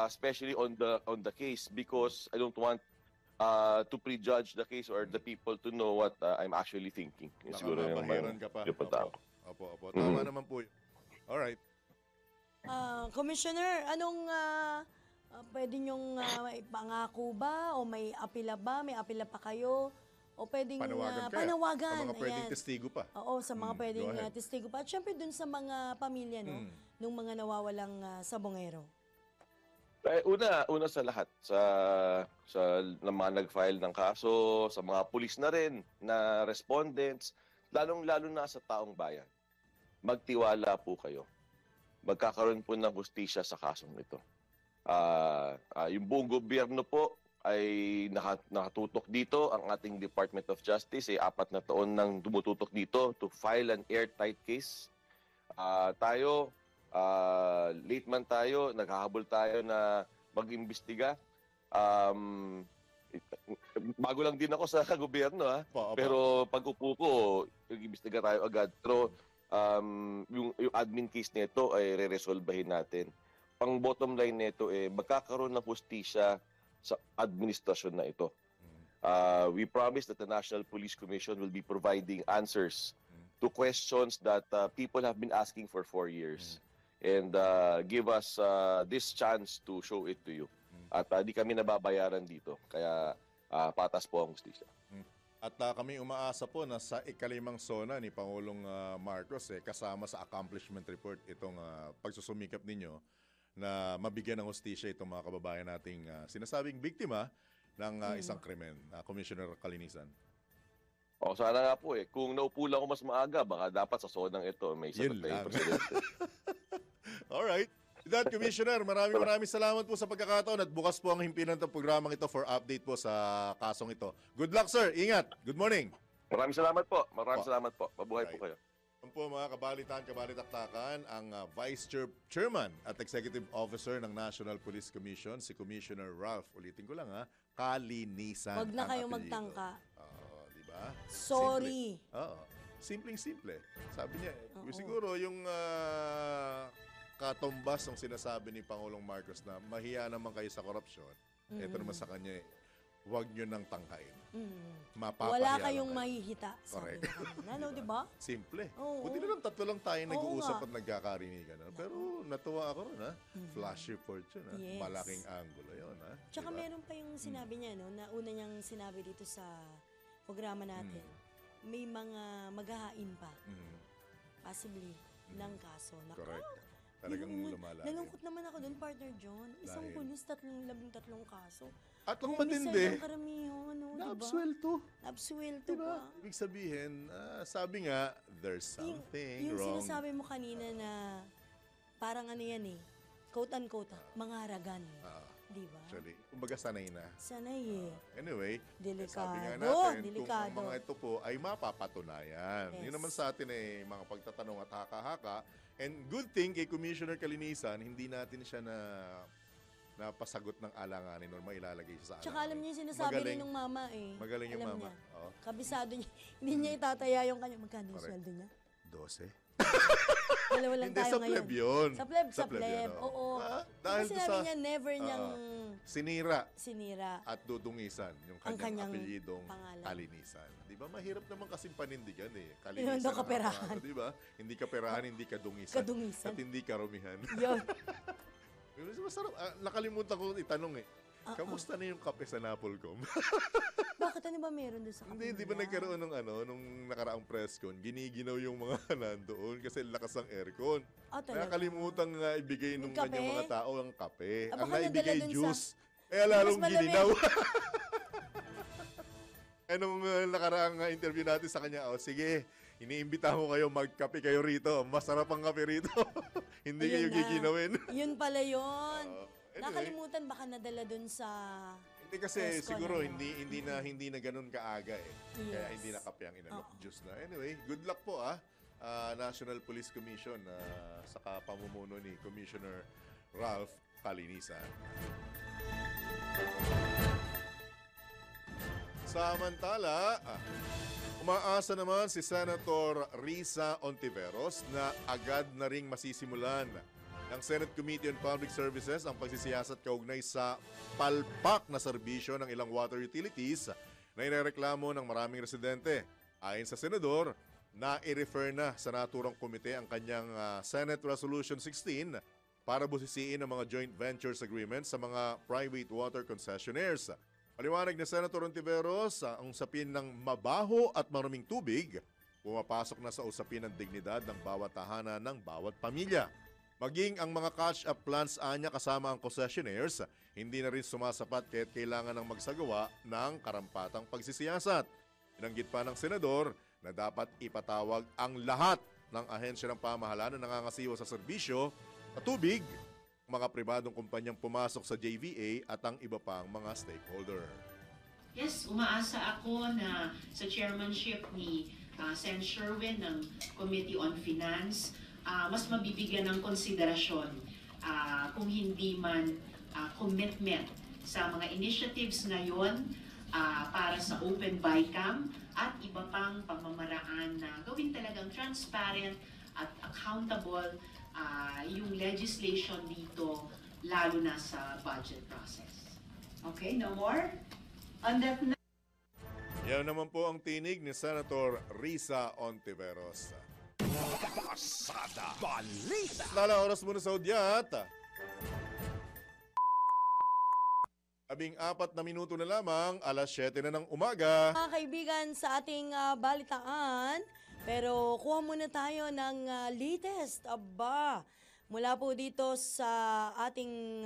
Speaker 5: especially on the case, because I don't want to prejudge the case or the people to know what I'm actually thinking.
Speaker 3: Baka
Speaker 5: Siguro yung
Speaker 3: mabahiran ka pa.
Speaker 5: yung punta ko.
Speaker 3: Opo. Tama naman po. Alright.
Speaker 4: Commissioner, anong pwede niyong ipangako ba o may apila ba? May apila pa kayo? O pwedeng
Speaker 3: Panawagan kaya?
Speaker 4: panawagan?
Speaker 3: Sa mga pwedeng
Speaker 4: ayan.
Speaker 3: testigo pa.
Speaker 4: Oo, sa mga pwedeng
Speaker 3: go ahead.
Speaker 4: testigo pa. At syempre dun sa mga pamilya, no? Nung mga nawawalang sabongero.
Speaker 5: Una sa lahat, sa mga nag-file ng kaso, sa mga pulis na rin, na respondents, lalong-lalo na sa taong bayan. Magtiwala po kayo. Magkakaroon po ng hustisya sa kasong ito. Yung buong gobyerno po ay nakatutok dito. Ang ating Department of Justice ay 4 na taon nang tumututok dito to file an airtight case. Tayo, late man tayo, naghahabol tayo na mag-imbestiga. Bago lang din ako sa gobyerno, ha?
Speaker 3: Opo.
Speaker 5: Pero pag upo ko, mag-imbestiga tayo agad. Pero yung admin case nito ay re-resolvahin natin. Pang bottom line nito, magkakaroon ng hustisya sa administrasyon na ito. We promise that the National Police Commission will be providing answers to questions that people have been asking for 4 years. And give us this chance to show it to you. At di kami nababayaran dito. Kaya patas po ang hustisya.
Speaker 3: At kami umaasa po na sa ikalimang sona ni Pangulong Marcos, kasama sa accomplishment report itong pagsusumikap ninyo na mabigyan ng hustisya itong mga kababayan nating sinasabing biktima ng isang krimen. Commissioner Calinisan.
Speaker 5: O sana nga po kung naupo lang ako mas maaga, baka dapat sa sonang ito may
Speaker 3: Yun
Speaker 5: sagot tayong
Speaker 3: lang.
Speaker 5: presidente.
Speaker 3: Alright. With that, Commissioner, maraming salamat po sa pagkakataon at bukas po ang himpilan ng programang ito for update po sa kasong ito. Good luck, sir. Ingat. Good morning.
Speaker 5: Maraming salamat po. Salamat po. Mabuhay po kayo.
Speaker 3: Yan po mga kabalitaktakan, ang Vice Chairman at Executive Officer ng National Police Commission, si Commissioner Ralph. Ulitin ko lang Calinisan.
Speaker 4: Huwag na
Speaker 3: ang
Speaker 4: kayong
Speaker 3: apelyido.
Speaker 4: magtangka.
Speaker 3: Di ba?
Speaker 4: Sorry.
Speaker 3: Simple. Oo. Simpleng-simple. Sabi niya,
Speaker 4: Oo.
Speaker 3: siguro yung katumbas ng sinasabi ni Pangulong Marcos na mahiya naman kayo sa korupsyon, ito naman sa kanya, huwag nyo nang tangkain. Mapapahiya
Speaker 4: Wala
Speaker 3: lang
Speaker 4: kayong
Speaker 3: kayo.
Speaker 4: mahihita, sabi
Speaker 3: Correct.
Speaker 4: niya kanina. Ano, di ba?
Speaker 3: Simple.
Speaker 4: Oo.
Speaker 3: Buti na lang 3 lang tayo nag-uusap
Speaker 4: nga.
Speaker 3: at nagkakarinigan. Pero natuwa ako ron, Flash report yun,
Speaker 4: Yes.
Speaker 3: Malaking angulo yun,
Speaker 4: Tsaka
Speaker 3: Diba?
Speaker 4: meron pa yung sinabi niya, no, na una niyang sinabi dito sa programa natin, may mga maghahain pa, possibly, ng kaso. Naka,
Speaker 3: Correct. Talagang
Speaker 4: yun,
Speaker 3: lumalaki.
Speaker 4: nalungkot naman ako doon, partner John. Isang
Speaker 3: Dahil?
Speaker 4: pulis, 13 kaso.
Speaker 3: At ang
Speaker 4: Homicide
Speaker 3: matindi,
Speaker 4: ang karamihan, no, diba?
Speaker 3: naabsuelto.
Speaker 4: Absuelto
Speaker 3: Diba?
Speaker 4: pa.
Speaker 3: Ibig sabihin, sabi nga, there's something
Speaker 4: Yung
Speaker 3: wrong.
Speaker 4: sinasabi mo kanina na parang ano yan quote-unquote, mga haragan. Di ba?
Speaker 3: Actually, kumbaga sanay na.
Speaker 4: Sanay
Speaker 3: Anyway,
Speaker 4: Delikado.
Speaker 3: sabi nga natin,
Speaker 4: Delikado.
Speaker 3: kung ang mga ito po ay mapapatunayan.
Speaker 4: Yes.
Speaker 3: Yun naman sa atin mga pagtatanong at haka-haka. And good thing kay Commissioner Calinisan, hindi natin siya napasagot ng alanganin or mailalagay siya sa alanganin.
Speaker 4: Tsaka alam niya yung sinasabi
Speaker 3: Magaling.
Speaker 4: rin ng mama
Speaker 3: Magaling yung
Speaker 4: Alam
Speaker 3: mama.
Speaker 4: niya.
Speaker 3: Oo.
Speaker 4: Kabisado niya. Hindi niya itataya yung kanya. Magkano yung
Speaker 3: Correct.
Speaker 4: sweldo niya?
Speaker 3: 12.
Speaker 4: Dalawa lang
Speaker 3: Hindi,
Speaker 4: tayo
Speaker 3: sa
Speaker 4: ngayon.
Speaker 3: pleb yun.
Speaker 4: Sa pleb,
Speaker 3: Sa pleb yun, oo.
Speaker 4: Oo.
Speaker 3: Dahil
Speaker 4: Kasi
Speaker 3: doon
Speaker 4: sinabi
Speaker 3: sa
Speaker 4: niya, never niyang
Speaker 3: sinira
Speaker 4: sinira.
Speaker 3: at dudungisan yung
Speaker 4: Ang
Speaker 3: kanyang
Speaker 4: kanyang
Speaker 3: apelyidong
Speaker 4: pangalan.
Speaker 3: Calinisan. Di ba? Mahirap naman kasing panindigan
Speaker 4: Yun,
Speaker 3: Calinisan.
Speaker 4: daw
Speaker 3: ang
Speaker 4: kaperahan.
Speaker 3: pangalan, di ba? Hindi kaperahan, hindi kadungisan.
Speaker 4: Kadungisan.
Speaker 3: At hindi karumihan.
Speaker 4: Yun.
Speaker 3: Masarap. Nakalimutan ko itanong Kamusta na yung kape sa Napolcom?
Speaker 4: Bakit ano ba meron doon sa kapila?
Speaker 3: Hindi, di ba nagkaroon ng nung nakaraang press con, giniginaw yung mga nandoon kasi lakas ang aircon.
Speaker 4: Talaga?
Speaker 3: Nakalimutan nga ibigay nung
Speaker 4: Yung
Speaker 3: kanyang
Speaker 4: kape?
Speaker 3: mga tao ang kape.
Speaker 4: Baka
Speaker 3: Ang naibigay
Speaker 4: nadala dun sa-
Speaker 3: juice. Kaya lalong
Speaker 4: Mas malamig.
Speaker 3: gininaw. Anong nakaraang interview natin sa kanya, sige, iniimbita ko kayo, magkape kayo rito. Masarap ang kape rito. Hindi
Speaker 4: Ayun
Speaker 3: kayo
Speaker 4: na.
Speaker 3: giginawin.
Speaker 4: Yun pala yun.
Speaker 3: Anyway.
Speaker 4: Nakalimutan baka nadala doon sa...
Speaker 3: Hindi kasi
Speaker 4: Press con,
Speaker 3: siguro
Speaker 4: ano?
Speaker 3: hindi na ganun kaaga Kaya
Speaker 4: Yes.
Speaker 3: hindi na kape ang inalok
Speaker 4: Oo.
Speaker 3: juice na. Anyway, good luck po National Police Commission sa pamumuno ni Commissioner Ralph Calinisan. Samantala, umaasa naman si Senator Risa Ontiveros na agad na ring masisimulan ng Senate Committee on Public Services ang pagsisiyasat kaugnay sa palpak na serbisyo ng ilang water utilities na inireklamo ng maraming residente. Ayon sa Senador, na i-refer na sa naturang komite ang kanyang Senate Resolution 16 para busisiin ang mga joint ventures agreements sa mga private water concessionaires. Paliwanag ni Senator Ontiveros, ang usapin ng mabaho at maruming tubig, pumapasok na sa usapin ng dignidad ng bawat tahanan ng bawat pamilya. Maging ang mga catch-up plans anya kasama ang concessionaires, hindi na rin sumasapat kaya't kailangan ng magsagawa ng karampatang pagsisiyasat. Binanggit pa ng senador na dapat ipatawag ang lahat ng ahensya ng pamahalaan na nangangasiwa sa serbisyo sa tubig, mga pribadong kumpanyang pumasok sa JVA at ang iba pang mga stakeholder.
Speaker 6: Yes, umaasa ako na sa chairmanship ni Sen. Sherwin ng Committee on Finance, mas mabibigyan ng konsiderasyon kung hindi man commitment sa mga initiatives ngayon para sa Open BICAM at iba pang pamamaraan na gawin talagang transparent at accountable yung legislation dito, lalo na sa budget process.
Speaker 7: Okay, no more? On that note,
Speaker 3: Yan naman po ang tinig ni Senator Risa Ontiveros.
Speaker 2: Pasada Balita.
Speaker 3: Lala oras muna sa udyat. 14 na minuto na lamang, alas 7 na ng umaga.
Speaker 4: Mga kaibigan, sa ating balitaan, pero kuha muna tayo ng latest. Aba, mula po dito sa ating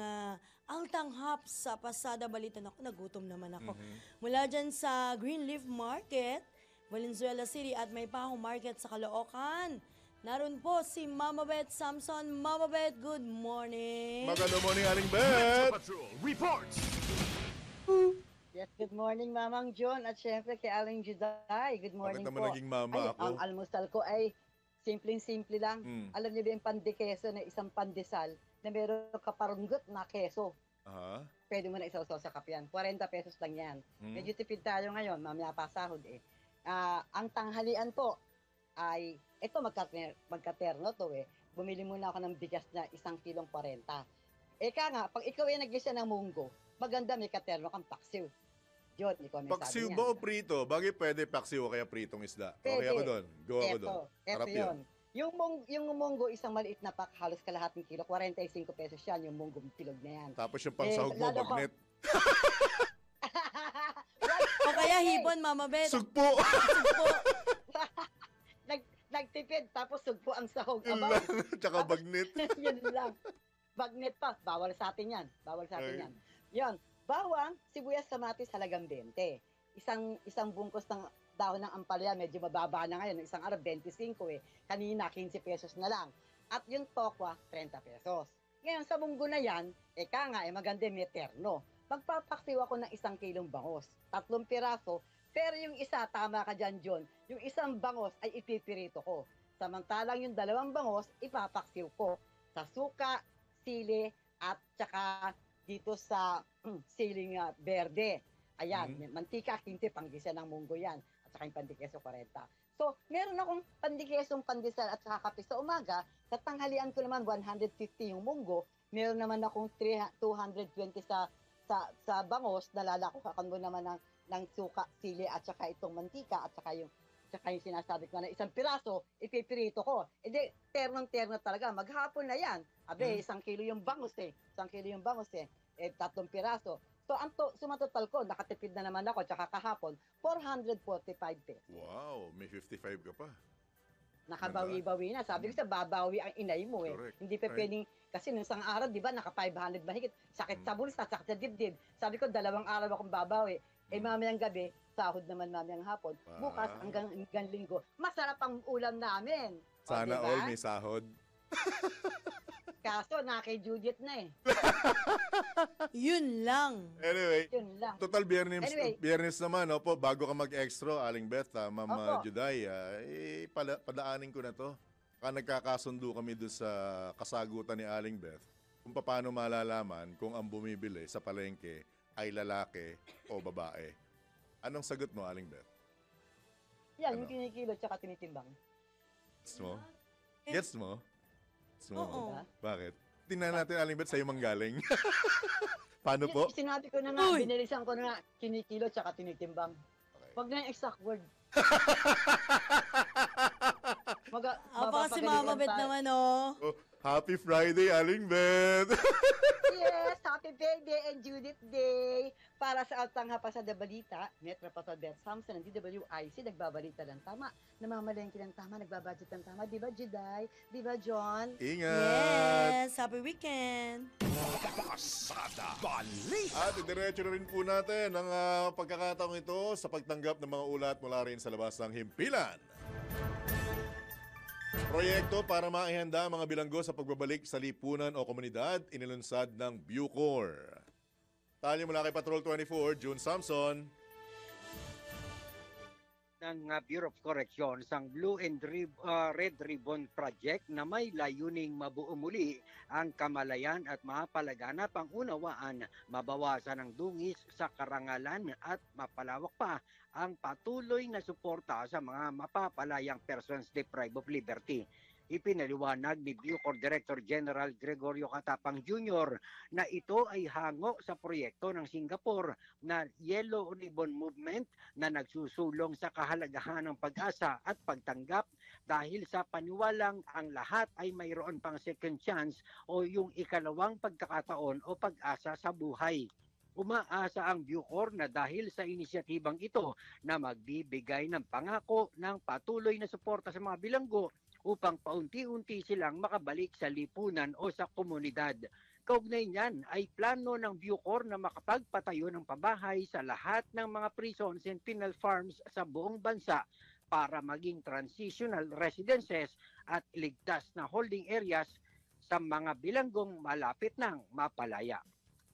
Speaker 4: Altanghap sa Pasada Balita. Naku, nagutom naman ako. Mula dyan sa Greenleaf Market, Valenzuela City at Maypaho Market sa Caloocan. Naroon po si Mama Beth Samson. Mama Beth, good morning.
Speaker 3: Magandang morning, Aling Beth.
Speaker 2: Patrol reports.
Speaker 7: yes, good morning Mamang John at syempre kay Aling Juday. Good morning
Speaker 3: Bakit naman
Speaker 7: po.
Speaker 3: naging mama
Speaker 7: Ay,
Speaker 3: ako?
Speaker 7: ang almusal ko ay simpleng-simple lang.
Speaker 3: Mm.
Speaker 7: Alam niyo ba yung pandikeso na isang pandesal na meron kaparunggot na keso?
Speaker 3: Aha.
Speaker 7: Pwede mo na isawsaw sa kapyan. 40 pesos lang yan.
Speaker 3: Mm.
Speaker 7: Medyo tipid tayo ngayon, mamaya pa sahod eh. Ang tanghalian po ay, ito magkaterno to eh. Bumili muna ako ng bigas na 1 kilong 40. Eka nga, pag ikaw ay nag-isa ng munggo, maganda may katerno kang paksiw. John, ikaw may
Speaker 3: Paksiw
Speaker 7: sabi
Speaker 3: ba o
Speaker 7: niyan.
Speaker 3: prito? Bagay pwede paksiw o kaya pritong isda.
Speaker 7: Pwede.
Speaker 3: Okay ako doon. Go ako doon.
Speaker 7: Eto
Speaker 3: Sarap yun.
Speaker 7: yun. Yung munggo, isang maliit na pack, halos kalahating kilo, 45 pesos yan, yung munggo pilog na yan.
Speaker 3: Tapos yung pangsahog mo,
Speaker 7: lalo ko-
Speaker 3: bagnet.
Speaker 4: O kaya hipon, Mama Beth.
Speaker 3: Sugpo!
Speaker 4: Sugpo.
Speaker 7: Nagtipid, tapos sugpo ang sahog.
Speaker 3: Yun
Speaker 7: Aba,
Speaker 3: lang. Tsaka bagnet.
Speaker 7: yun lang. Bagnet pa, bawal sa atin yan. Bawal sa atin
Speaker 3: Ay.
Speaker 7: yan. Yan, bawang, sibuyas, kamatis, halagang 20. Isang bungkos ng dahon ng ampalaya, medyo mababa na ngayon. Isang araw, 25 eh. Kanina, 15 pesos na lang. At yung tokwa, 30 pesos. Ngayon, sa munggo na yan, eka nga, maganda may terno. Magpapaksiw ako ng 1 kilong bangos. 3 piraso, pero yung isa, tama ka dyan, John, yung isang bangos ay ipipirito ko. Samantalang yung 2 bangos, ipapaksiw ko sa suka, sili, at saka dito sa siling berde. Ayan, mantika, 15, panggisa ng munggo yan. At saka yung pandikeso, 40. So, meron akong pandikesong pandesal at saka kape sa umaga. Sa tanghalian ko naman, 150 yung munggo. Meron naman akong 220 sa bangos. Nalalakukan mo naman ng suka, sili at saka itong mantika at saka yung sinasabi ko na 1 piraso, ipipirito ko. E di, ternong-terno talaga. Maghapon na yan. Abe, 1 kilo yung bangos eh. 1 kilo yung bangos eh. 3 piraso. So, sumatotal ko, nakatipid na naman ako, tsaka kahapon, 445 pesos.
Speaker 3: Wow, may 55 ka pa.
Speaker 7: Nakabawi-bawi na. Sabi ko sa babawi ang inay mo eh.
Speaker 3: Correct.
Speaker 7: Hindi pa
Speaker 3: Right.
Speaker 7: pwedeng, kasi nung isang araw, di ba, naka 500 mahigit. Sakit sa bulsa, sakit sa dibdib. Sabi ko, 2 araw akong babawi. Eh, mamayang gabi, sahod naman mamayang hapon. Bukas,
Speaker 3: Wow.
Speaker 7: hanggang linggo, masarap ang ulam namin. O,
Speaker 3: Sana
Speaker 7: diba?
Speaker 3: all may sahod.
Speaker 7: Kaso, na kay Judith na eh.
Speaker 4: Yun lang.
Speaker 3: Anyway,
Speaker 7: Yun lang.
Speaker 3: total
Speaker 7: Anyway.
Speaker 3: biyernes naman, opo, bago ka mag-extra, Aling Beth, Ma'am
Speaker 7: Opo.
Speaker 3: Juday, padaanin ko na to. Nagkakasundo kami doon sa kasagutan ni Aling Beth kung paano malalaman kung ang bumibili sa palengke ay lalaki o babae. Anong sagot mo, Aling Beth?
Speaker 7: Yan,
Speaker 3: Ano?
Speaker 7: yung kinikilo tsaka tinitimbang.
Speaker 3: Gets mo? Gets mo? Gets mo?
Speaker 4: Oo.
Speaker 7: Diba?
Speaker 3: Bakit? Tingnan natin, Aling Beth, sa'yo manggaling. Paano po?
Speaker 7: Sinabi ko na nga,
Speaker 4: Uy!
Speaker 7: binilisan ko na nga, kinikilo tsaka tinitimbang.
Speaker 3: Okay.
Speaker 7: Wag na yung exact word.
Speaker 4: Apa si Mama Beth naman, oh.
Speaker 3: Oh, Happy Friday, Aling Beth!
Speaker 7: Yes, happy birthday and Judith Day. Para sa Altang Hapasada Balita, Metro Pastor Beth Samson ng DWIC, nagbabalita ng tama, namamalengke ng tama, nagbabudget ng tama. Di ba, Juday? Di ba, John?
Speaker 3: Ingat!
Speaker 4: Yes, happy weekend!
Speaker 2: Pasada Balita.
Speaker 3: At diretso na rin po natin ang pagkakataong ito sa pagtanggap ng mga ulat mula rin sa labas ng himpilan. Proyekto para maihanda ang mga bilanggo sa pagbabalik sa lipunan o komunidad, inilunsad ng Bucor. Talyo mula kay Patrol 24, June Samson.
Speaker 8: Ng Bureau of Corrections ang Blue and Red Ribbon Project na may layuning mabuo muli ang kamalayan at mapalaganap ang unawaan, mabawasan ang dungis sa karangalan at mapalawak pa ang patuloy na suporta sa mga mapapalayang persons deprived of liberty. Ipinaliwanag ni Bucor Director General Gregorio Catapang Jr. na ito ay hango sa proyekto ng Singapore na Yellow Ribbon Movement na nagsusulong sa kahalagahan ng pag-asa at pagtanggap dahil sa paniwalang ang lahat ay mayroon pang second chance o yung ikalawang pagkakataon o pag-asa sa buhay. Umaasa ang Bucor na dahil sa inisyatibang ito na magbibigay ng pangako ng patuloy na suporta sa mga bilanggo upang paunti-unti silang makabalik sa lipunan o sa komunidad. Kaugnay niyan ay plano ng Bucor na makapagpatayo ng pabahay sa lahat ng mga prisons and penal farms sa buong bansa para maging transitional residences at ligtas na holding areas sa mga bilanggong malapit ng mapalaya.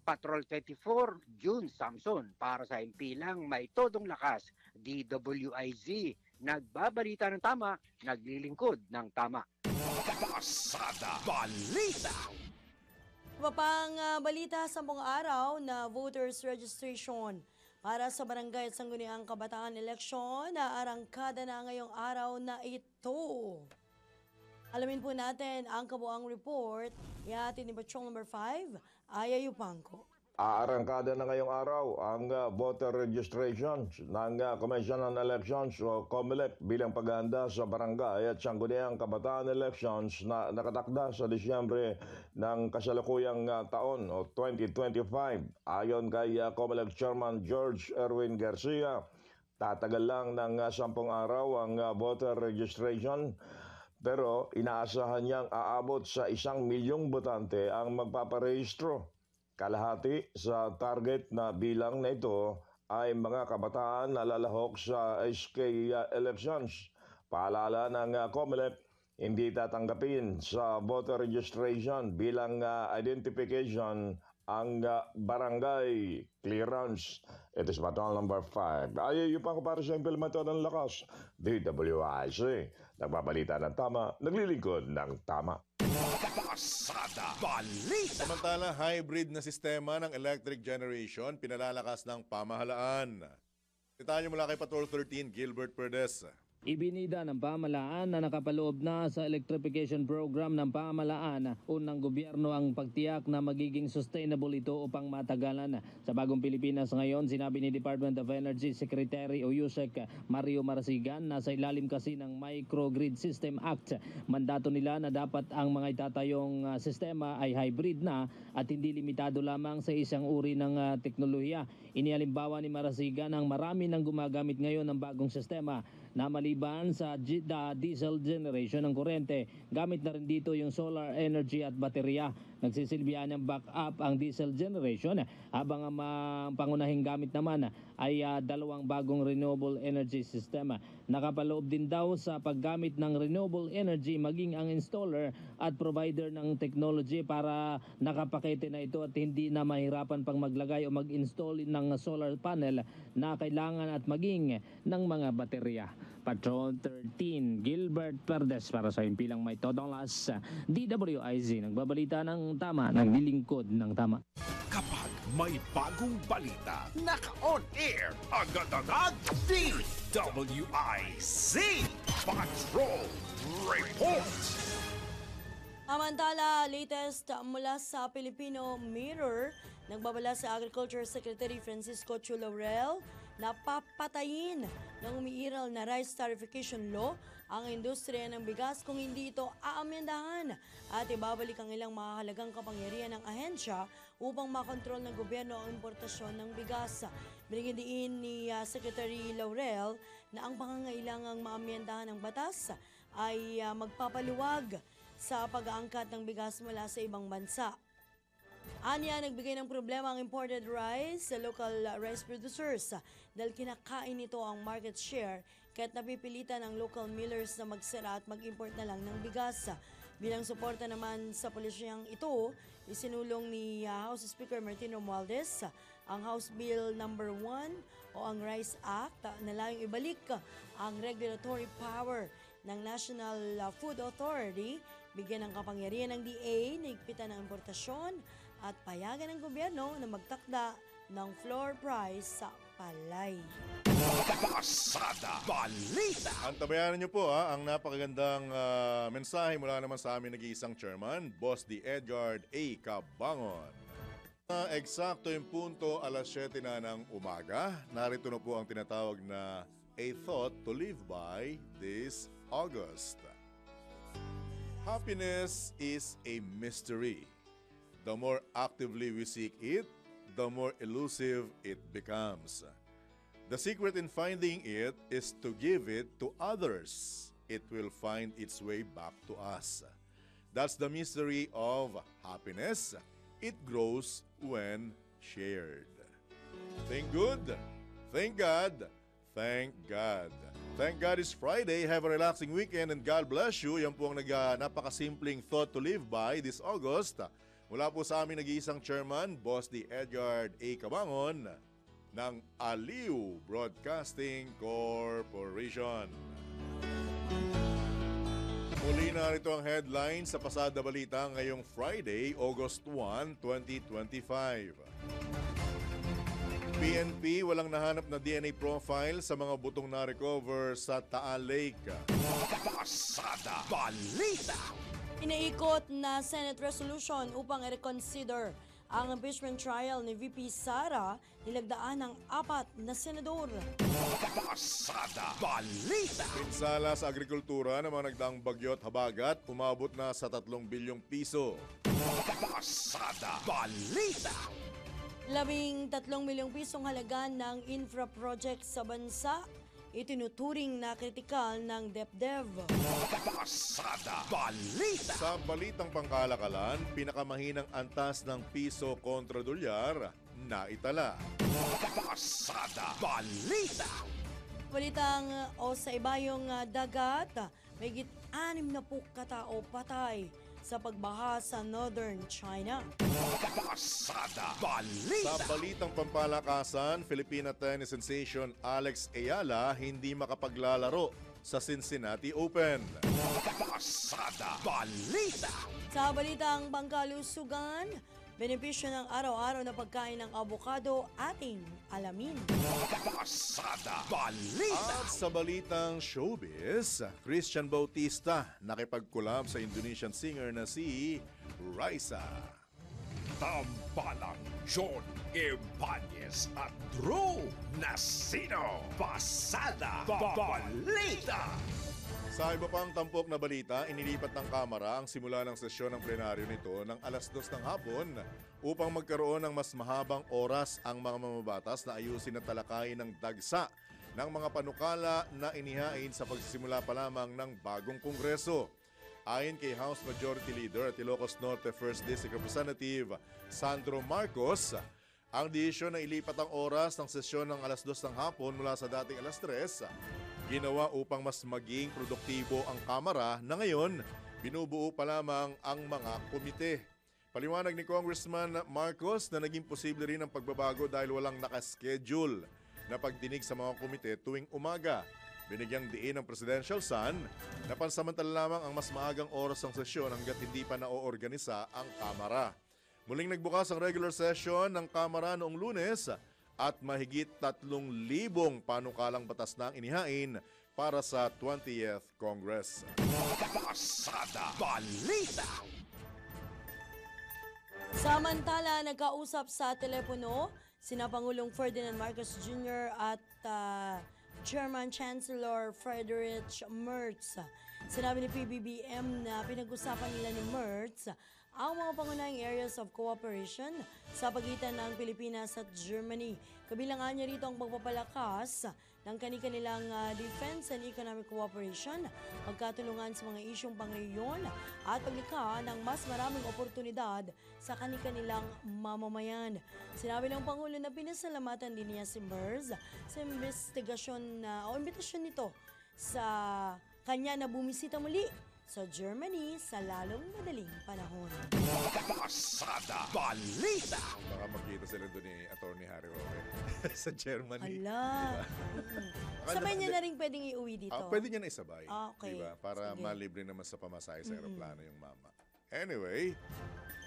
Speaker 8: Patrol 24, June Samson, para sa Himpilang May Todong Lakas, DWIZ. Nagbabalita ng tama, naglilingkod ng tama.
Speaker 2: Pasada Balita.
Speaker 4: Mapang balita sa mga araw na voters registration para sa barangay at sangguniang kabataan eleksyon na arangkada na ngayong araw na ito. Alamin po natin ang kabuang report. Ihatin ni Batchong number 5, Aya Yupanco.
Speaker 9: Aarangkada na ngayong araw ang voter registration ng Commission on Elections o COMELEC bilang paghahanda sa barangay at sangguniang kabataan elections na nakatakda sa Disyembre ng kasalukuyang taon o 2025. Ayon kay COMELEC Chairman George Erwin Garcia, tatagal lang ng 10 araw ang voter registration. Pero inaasahan niyang aabot sa 1 milyong botante ang magpaparehistro. Kalahati sa target na bilang na ito ay mga kabataan na lalahok sa SK elections. Paalala ng COMELEC, hindi tatanggapin sa voter registration bilang identification ang barangay clearance. It is battle number 5. Ay, yung pang para sa implementar ng lakas. DWIC. Nagbabalita ng tama, naglilingkod ng tama.
Speaker 2: Pasada Balita.
Speaker 3: Samantala, hybrid na sistema ng electric generation pinalalakas ng pamahalaan. Detalye mula kay Patrol 13, Gilbert Perdes.
Speaker 10: Ibinida ng pamahalaan na nakapaloob na sa electrification program ng pamahalaan unang gobyerno ang pagtiyak na magiging sustainable ito upang matagalan. Sa bagong Pilipinas ngayon, sinabi ni Department of Energy Secretary o USEC Mario Marasigan na sa ilalim kasi ng Microgrid System Act, mandato nila na dapat ang mga itatayong sistema ay hybrid na at hindi limitado lamang sa isang uri ng teknolohiya. Inihalimbawa ni Marasigan ang marami nang gumagamit ngayon ng bagong sistema na maliban sa diesel generation ng kuryente, gamit na rin dito yung solar energy at baterya. Nagsisilbihan ng backup ang diesel generation habang ang pangunahing gamit naman ay 2 bagong renewable energy system. Nakapaloob din daw sa paggamit ng renewable energy maging ang installer at provider ng technology para nakapakete na ito at hindi na mahirapan pang maglagay o mag-install ng solar panel na kailangan at maging ng mga baterya. Patrol 13, Gilbert Perdes para sa Himpilang May Todong Lakas, DWIZ. Nagbabalita ng tama, naglilingkod ng tama.
Speaker 2: Kapag may bagong balita, naka-on air, agad-agad, DWIZ Patrol Report.
Speaker 4: Samantala, latest mula sa Filipino Mirror, Nagbabala sa Agriculture Secretary Francisco Chu Laurel na papatayin ng umiiral na rice tarification law ang industriya ng bigas kung hindi ito aamyendahan at ibabalik ang ilang mahalagang kapangyarihan ng ahensya upang makontrol ng gobyerno ang importasyon ng bigas. Binigyan din ni Secretary Laurel na ang pangangailangang maamyendahan ng batas ay magpapaluwag sa pag-aangkat ng bigas mula sa ibang bansa. Anya, nagbigay ng problema ang imported rice sa local rice producers dahil kinakain nito ang market share kaya't napipilitan ang local millers na magsara at mag-import na lang ng bigas. Bilang suporta naman sa polisyang ito, isinulong ni House Speaker Martin Romualdez ang House Bill No. 1 o ang Rice Act na layong ibalik ang regulatory power ng National Food Authority, bigyan ng kapangyarihan ng DA na higpitan ng importasyon at payagan ng gobyerno na magtakda ng floor price sa palay.
Speaker 2: Pasada Balita.
Speaker 3: Antabayanan niyo po ang napakagandang mensahe mula naman sa aming nag-iisang chairman, Boss D. Edgard A. Cabangon. Eksakto yung punto, alas 7 na ng umaga. Narito na po ang tinatawag na A Thought to Live By this August. Happiness is a mystery. The more actively we seek it, the more elusive it becomes. The secret in finding it is to give it to others. It will find its way back to us. That's the mystery of happiness. It grows when shared. Think good. Thank God. Thank God. Thank God it's Friday. Have a relaxing weekend and God bless you. Yan po ang napakasimpleng thought to live by this August. Mula po sa aming nag-iisang chairman, Boss D. Edgard A. Cabangon ng Aliw Broadcasting Corporation. Muli na rito ang headline sa Pasada Balita ngayong Friday, August 1, 2025. PNP walang nahanap na DNA profile sa mga butong na-recover sa Taal Lake.
Speaker 2: Pasada Balita.
Speaker 4: Inaikot na Senate resolution upang i-reconsider ang impeachment trial ni VP Sara, nilagdaan ng 4 na senador.
Speaker 2: Pasada Balita.
Speaker 3: Pinsala sa agrikultura ng mga nagdaang bagyo at habagat, umabot na sa 3 bilyong piso.
Speaker 2: Pasada Balita.
Speaker 4: 13 milyong pisong halaga ng infra project sa bansa, itinuturing na kritikal ng DepDev.
Speaker 2: Pasada Balita.
Speaker 3: Sa balitang pangkalakalan, pinakamahinang antas ng piso kontra dolyar na itala.
Speaker 2: Pasada Balita.
Speaker 4: Balitang sa ibayong dagat, may 6 na katao patay sa pagbaha sa Northern China.
Speaker 2: Pasada Balita.
Speaker 3: Sa balitang pampalakasan, Filipina tennis sensation Alex Ayala hindi makapaglalaro sa Cincinnati Open.
Speaker 2: Pasada Balita.
Speaker 4: Sa balitang pangkalusugan, benepisyo ng araw-araw na pagkain ng avocado ating alamin.
Speaker 2: Pasada Balita.
Speaker 3: At sa balitang showbiz, Christian Bautista nakipag-collab sa Indonesian singer na si Raisa.
Speaker 2: Tambalang John Ibanez at Drew Nasino. Pasada Balita.
Speaker 3: Sa iba pang tampok na balita, inilipat ng Kamara ang simula ng sesyon ng plenaryo nito ng alas 2 ng hapon upang magkaroon ng mas mahabang oras ang mga mamabatas na ayusin at talakayin ng dagsa ng mga panukala na inihain sa pagsisimula pa lamang ng bagong Kongreso. Ayon kay House Majority Leader at Ilocos Norte 1st District Representative Sandro Marcos, ang desisyon na ilipat ang oras ng sesyon ng alas 2 ng hapon mula sa dating alas 3, ginawa upang mas maging produktibo ang Kamara na ngayon binubuo pa lamang ang mga komite. Paliwanag ni Congressman Marcos na naging posible rin ang pagbabago dahil walang nakaschedule na pagdinig sa mga komite tuwing umaga. Binigyang diin ng Presidential Son na pansamantala lamang ang mas maagang oras ng sesyon hanggat hindi pa naoorganisa ang Kamara. Muling nagbukas ang regular session ng Kamara noong Lunes at mahigit 3,000 panukalang batas na ang inihain para sa 20th Congress.
Speaker 2: Pasada Balita.
Speaker 4: Samantala, nagkausap sa telepono sina Pangulong Ferdinand Marcos Jr. at German Chancellor Friedrich Merz. Sinabi ni PBBM na pinag-usapan nila ni Merz ang mga pangunahing areas of cooperation sa pagitan ng Pilipinas at Germany. Kabilang nga niya rito ang pagpapalakas ng kanilang defense and economic cooperation, pagkatulungan sa mga isyong pangrehiyon at paglikha ng mas maraming oportunidad sa kanilang mamamayan. Sinabi ng Pangulo na pinasalamatan din niya si Merz sa imbitasyon nito sa kanya na bumisita muli sa Germany sa lalong madaling panahon.
Speaker 2: Pasada Balita!
Speaker 3: Baka magkita sila doon ni Atty. Harry Roque sa Germany.
Speaker 4: Hala. Sabay niya na rin pwedeng iuwi dito.
Speaker 3: Pwede niya na isabay.
Speaker 4: Okay.
Speaker 3: Diba? Para
Speaker 4: Sige.
Speaker 3: malibre naman sa pamasahe sa aeroplano yung mama. Anyway,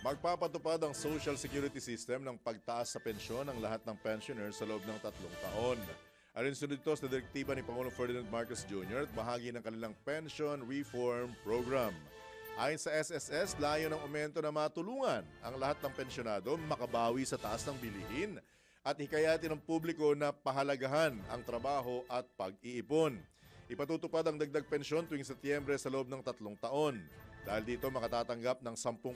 Speaker 3: magpapatupad ang social security system ng pagtaas sa pensyon ng lahat ng pensioners sa loob ng 3 taon. Alinsunod ito sa direktiba ni Pangulong Ferdinand Marcos Jr. at bahagi ng kanilang pension reform program. Ayon sa SSS, layo ng aumento na matulungan ang lahat ng pensyonado makabawi sa taas ng bilihin at hikayatin ng publiko na pahalagahan ang trabaho at pag-iipon. Ipatutupad ang dagdag pensyon tuwing Setyembre sa loob ng 3 taon. Dahil dito makatatanggap ng 10%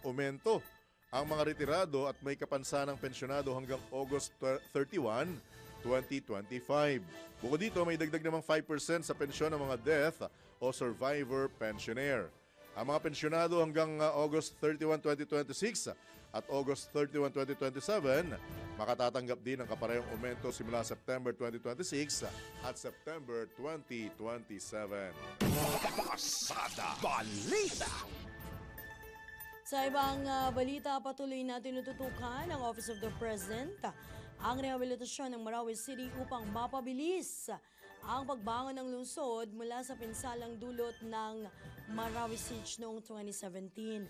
Speaker 3: aumento ang mga retirado at may kapansanang pensyonado hanggang August 31, 2025. Bukod dito, may dagdag namang 5% sa pensyon ng mga death o survivor pensioner. Ang mga pensyonado hanggang August 31, 2026 at August 31, 2027, makatatanggap din ng kaparehong aumento simula September 2026 at September 2027.
Speaker 2: Pasada Balita!
Speaker 4: Sa ibang balita, patuloy na tinututukan ng Office of the President ang rehabilitasyon ng Marawi City upang mapabilis ang pagbangon ng lungsod mula sa pinsalang dulot ng Marawi Siege noong 2017.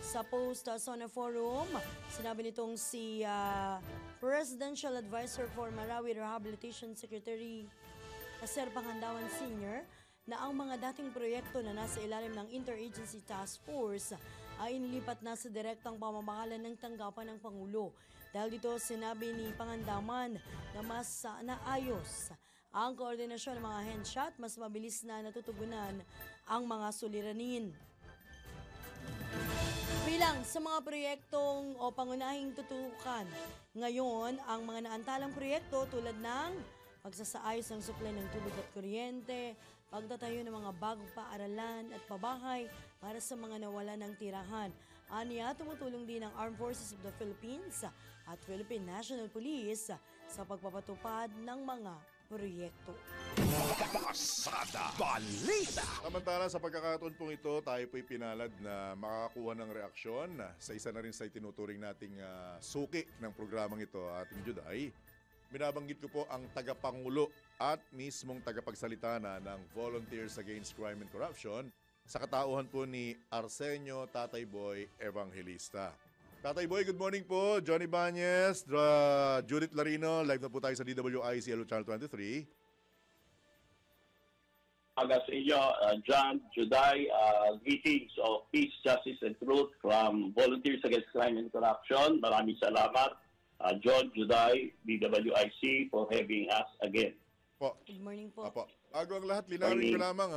Speaker 4: Sa post-Sona Forum, sinabi nitong si Presidential Advisor for Marawi Rehabilitation Secretary Sir Pangandaman Sr. na ang mga dating proyekto na nasa ilalim ng Interagency Task Force ay inilipat na sa direktang pamamahala ng tanggapan ng Pangulo. Dahil dito, sinabi ni Pangandaman na mas naayos ang koordinasyon ng mga henshot, mas mabilis na natutugunan ang mga suliranin. Bilang sa mga proyektong o pangunahing tutukan, ngayon ang mga naantalang proyekto tulad ng pagsasaayos ng supply ng tubig at kuryente, pagtatayo ng mga bagong paaralan at pabahay para sa mga nawala ng tirahan. Aniya, tumutulong din ang Armed Forces of the Philippines at Philippine National Police sa pagpapatupad ng mga proyekto.
Speaker 2: Pasada Balita!
Speaker 3: Samantala sa pagkakataon pong ito, tayo po'y pinalad na makakakuha ng reaksyon sa isa na rin sa itinuturing nating suki ng programang ito, ating Juday. Binabanggit ko po ang tagapangulo at mismong tagapagsalita na ng Volunteers Against Crime and Corruption sa katauhan po ni Arsenio Tatay Boy Evangelista. Tatay Boy, good morning po. Johnny Banyes, Judith Larino, live na po tayo sa DWIC Hello Channel 23.
Speaker 11: Aga sa inyo, John, Juday, greetings of peace, justice, and truth from Volunteers Against Crime and Corruption. Maraming salamat, John, Juday, DWIC, for having us again.
Speaker 3: Po.
Speaker 4: Good morning po.
Speaker 3: Apo. Bago ang lahat, linawin ko lamang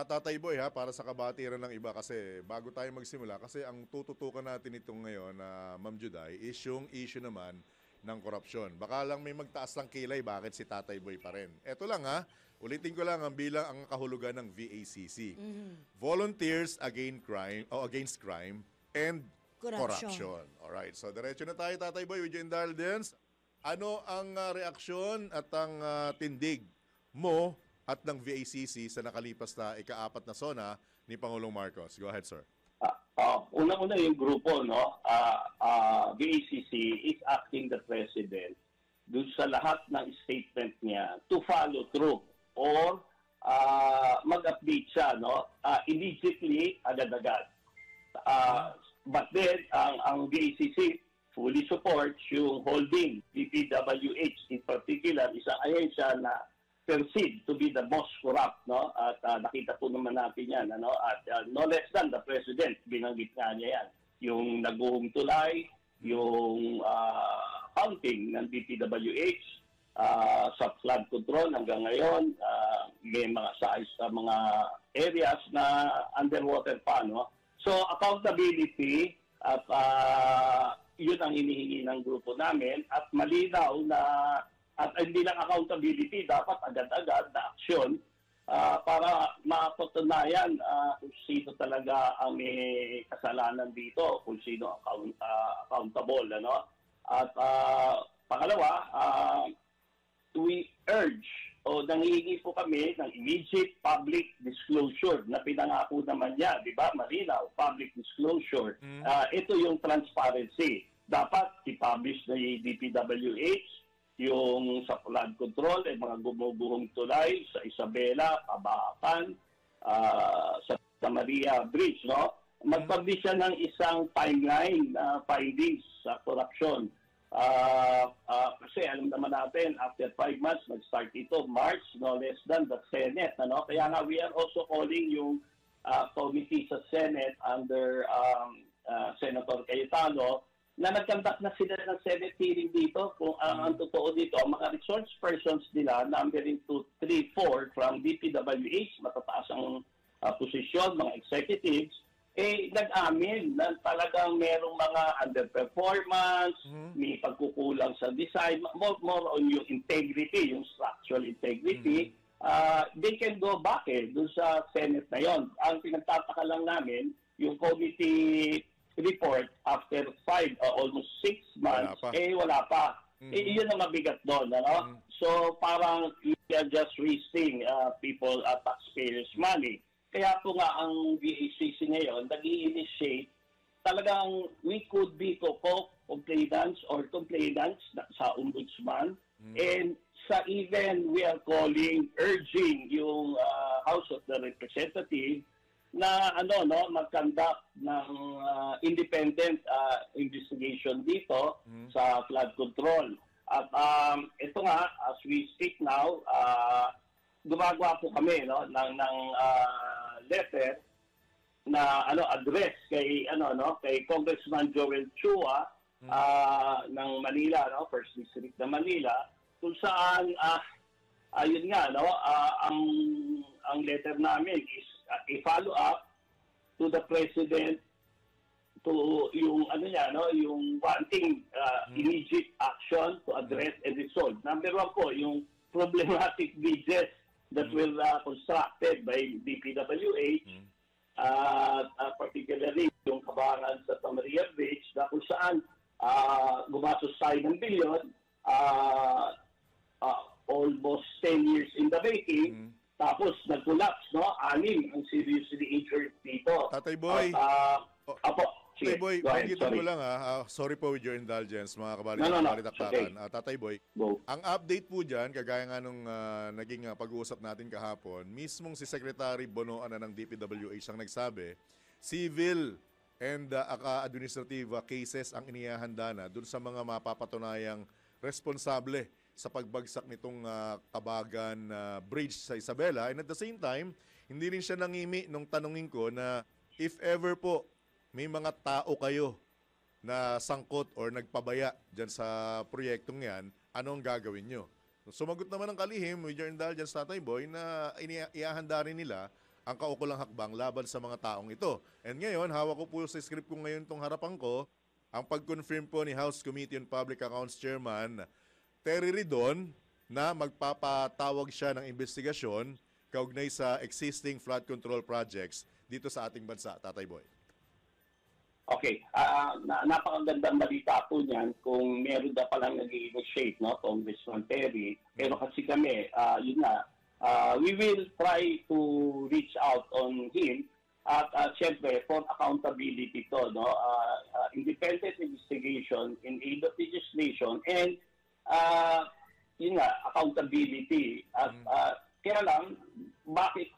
Speaker 3: Tatay Boy para sa kabatiran ng iba kasi bago tayo magsimula kasi ang tututukan natin itong ngayon Ma'am Juday is yung issue naman ng korupsyon. Baka lang may magtaas ng kilay bakit si Tatay Boy pa rin. Eto lang ulitin ko lang ang bilang ang kahulugan ng VACC. Volunteers Against Crime and Corruption. Alright, so diretso na tayo Tatay Boy with your indulgence. Ano ang reaksyon at ang tindig mo at ng VACC sa nakalipas na ika-4 na SONA ni Pangulong Marcos? Go ahead, sir.
Speaker 11: Unang-una yung grupo, no? VACC is asking the President doon sa lahat ng statement niya to follow through or mag-update siya, no? Immediately, agad-agad. But then, ang VACC fully supports yung holding, DPWH in particular, isang ahensya na perceived to be the most corrupt, no? At nakita po naman natin yan, ano? At no less than the President, binanggit nga niya yan. yung nag-home tulay, yung accounting ng DPWH, sa flood control hanggang ngayon, may mga size sa mga areas na underwater pa, no? So, accountability at yun ang hinihingi ng grupo namin at malinaw na at hindi lang accountability, dapat agad-agad na aksyon para mapatunayan kung sino talaga ang may kasalanan dito, kung sino accountable, ano? At pangalawa, we urge o nangihingi po kami ng immediate public disclosure na pinangako naman niya, di ba? Malinaw, public disclosure. Ito yung transparency. Dapat i-publish na yung DPWH, yung sa flood control, mga gumubuhong tulay sa Isabela, Pabakan, sa Maria Bridge, no? Mag-publish siya ng isang timeline findings sa corruption. Kasi alam naman natin, after 5 months, nag-start ito, March, no less than the Senate. Ano? Kaya nga, we are also calling yung committee sa Senate under Senator Cayetano na nag-conduct na sila ng Senate hearing dito. Kung ang totoo dito, ang mga resource persons nila, numbering 2, 3, 4 from DPWH, matataas ang posisyon, mga executives, nag-amin na talagang merong mga underperformance, may pagkukulang sa design, more on yung integrity, yung structural integrity. They can go back dun sa Senate na yon. Ang pinagtataka lang namin, yung committee report after almost 6 months, wala pa. Yun ang mabigat doon, ano? So parang we are just wasting people, taxpayers' money. Kaya po nga ang VACC ngayon, nag-i-initiate, talagang we could be complainants or complainants sa ombudsman. And sa even we are urging yung House of the Representatives na mag-conduct ng independent investigation dito sa flood control. At ito nga, as we speak now, gumagawa po kami ng letter na address kay kay Congressman Joel Chua ng Manila, First District ng Manila, kung saan ayun nga ang letter namin is i-follow up to the President to yung yung wanting immediate action to address and resolve. Number 1 po, yung problematic bridges that were constructed by DPWH, particularly yung kabangan sa Maria Bridge, na kung saan gumastos tayo ng bilyon, almost 10 years in the making, tapos nag-collapse, 6 ang seriously injured dito.
Speaker 3: Tatay Boy, Tatay Boy, magitan ko lang sorry po with your indulgence, mga kabalitaktakan. Tatay Boy, ang update po dyan, kagaya nga nung naging pag-uusap natin kahapon, mismong si Secretary Bonoan ng DPWH ang nagsabi, civil and administrative cases ang inihahanda na dun sa mga mapapatunayang responsable sa pagbagsak nitong Kabagan Bridge sa Isabela. And at the same time, hindi rin siya nangimi nung tanungin ko na if ever po may mga tao kayo na sangkot or nagpabaya dyan sa proyektong yan, ano ang gagawin nyo? Sumagot naman ng kalihim with your indulgence, Tatay Boy, na iahanda rin nila ang kaukulang hakbang laban sa mga taong ito. And ngayon, hawak ko po sa script ko ngayon itong harapan ko, ang pag-confirm po ni House Committee on Public Accounts Chairman Terry Ridon na magpapatawag siya ng investigasyon kaugnay sa existing flood control projects dito sa ating bansa, Tatay Boy.
Speaker 11: Okay, napakagandang balita po niyan kung meron na palang nag-initiate, Congressman Terry. Pero kasi kami, yun na, we will try to reach out on him at syempre for accountability to, independent investigation in aid of legislation and yun nga, accountability. At kaya lang, bakit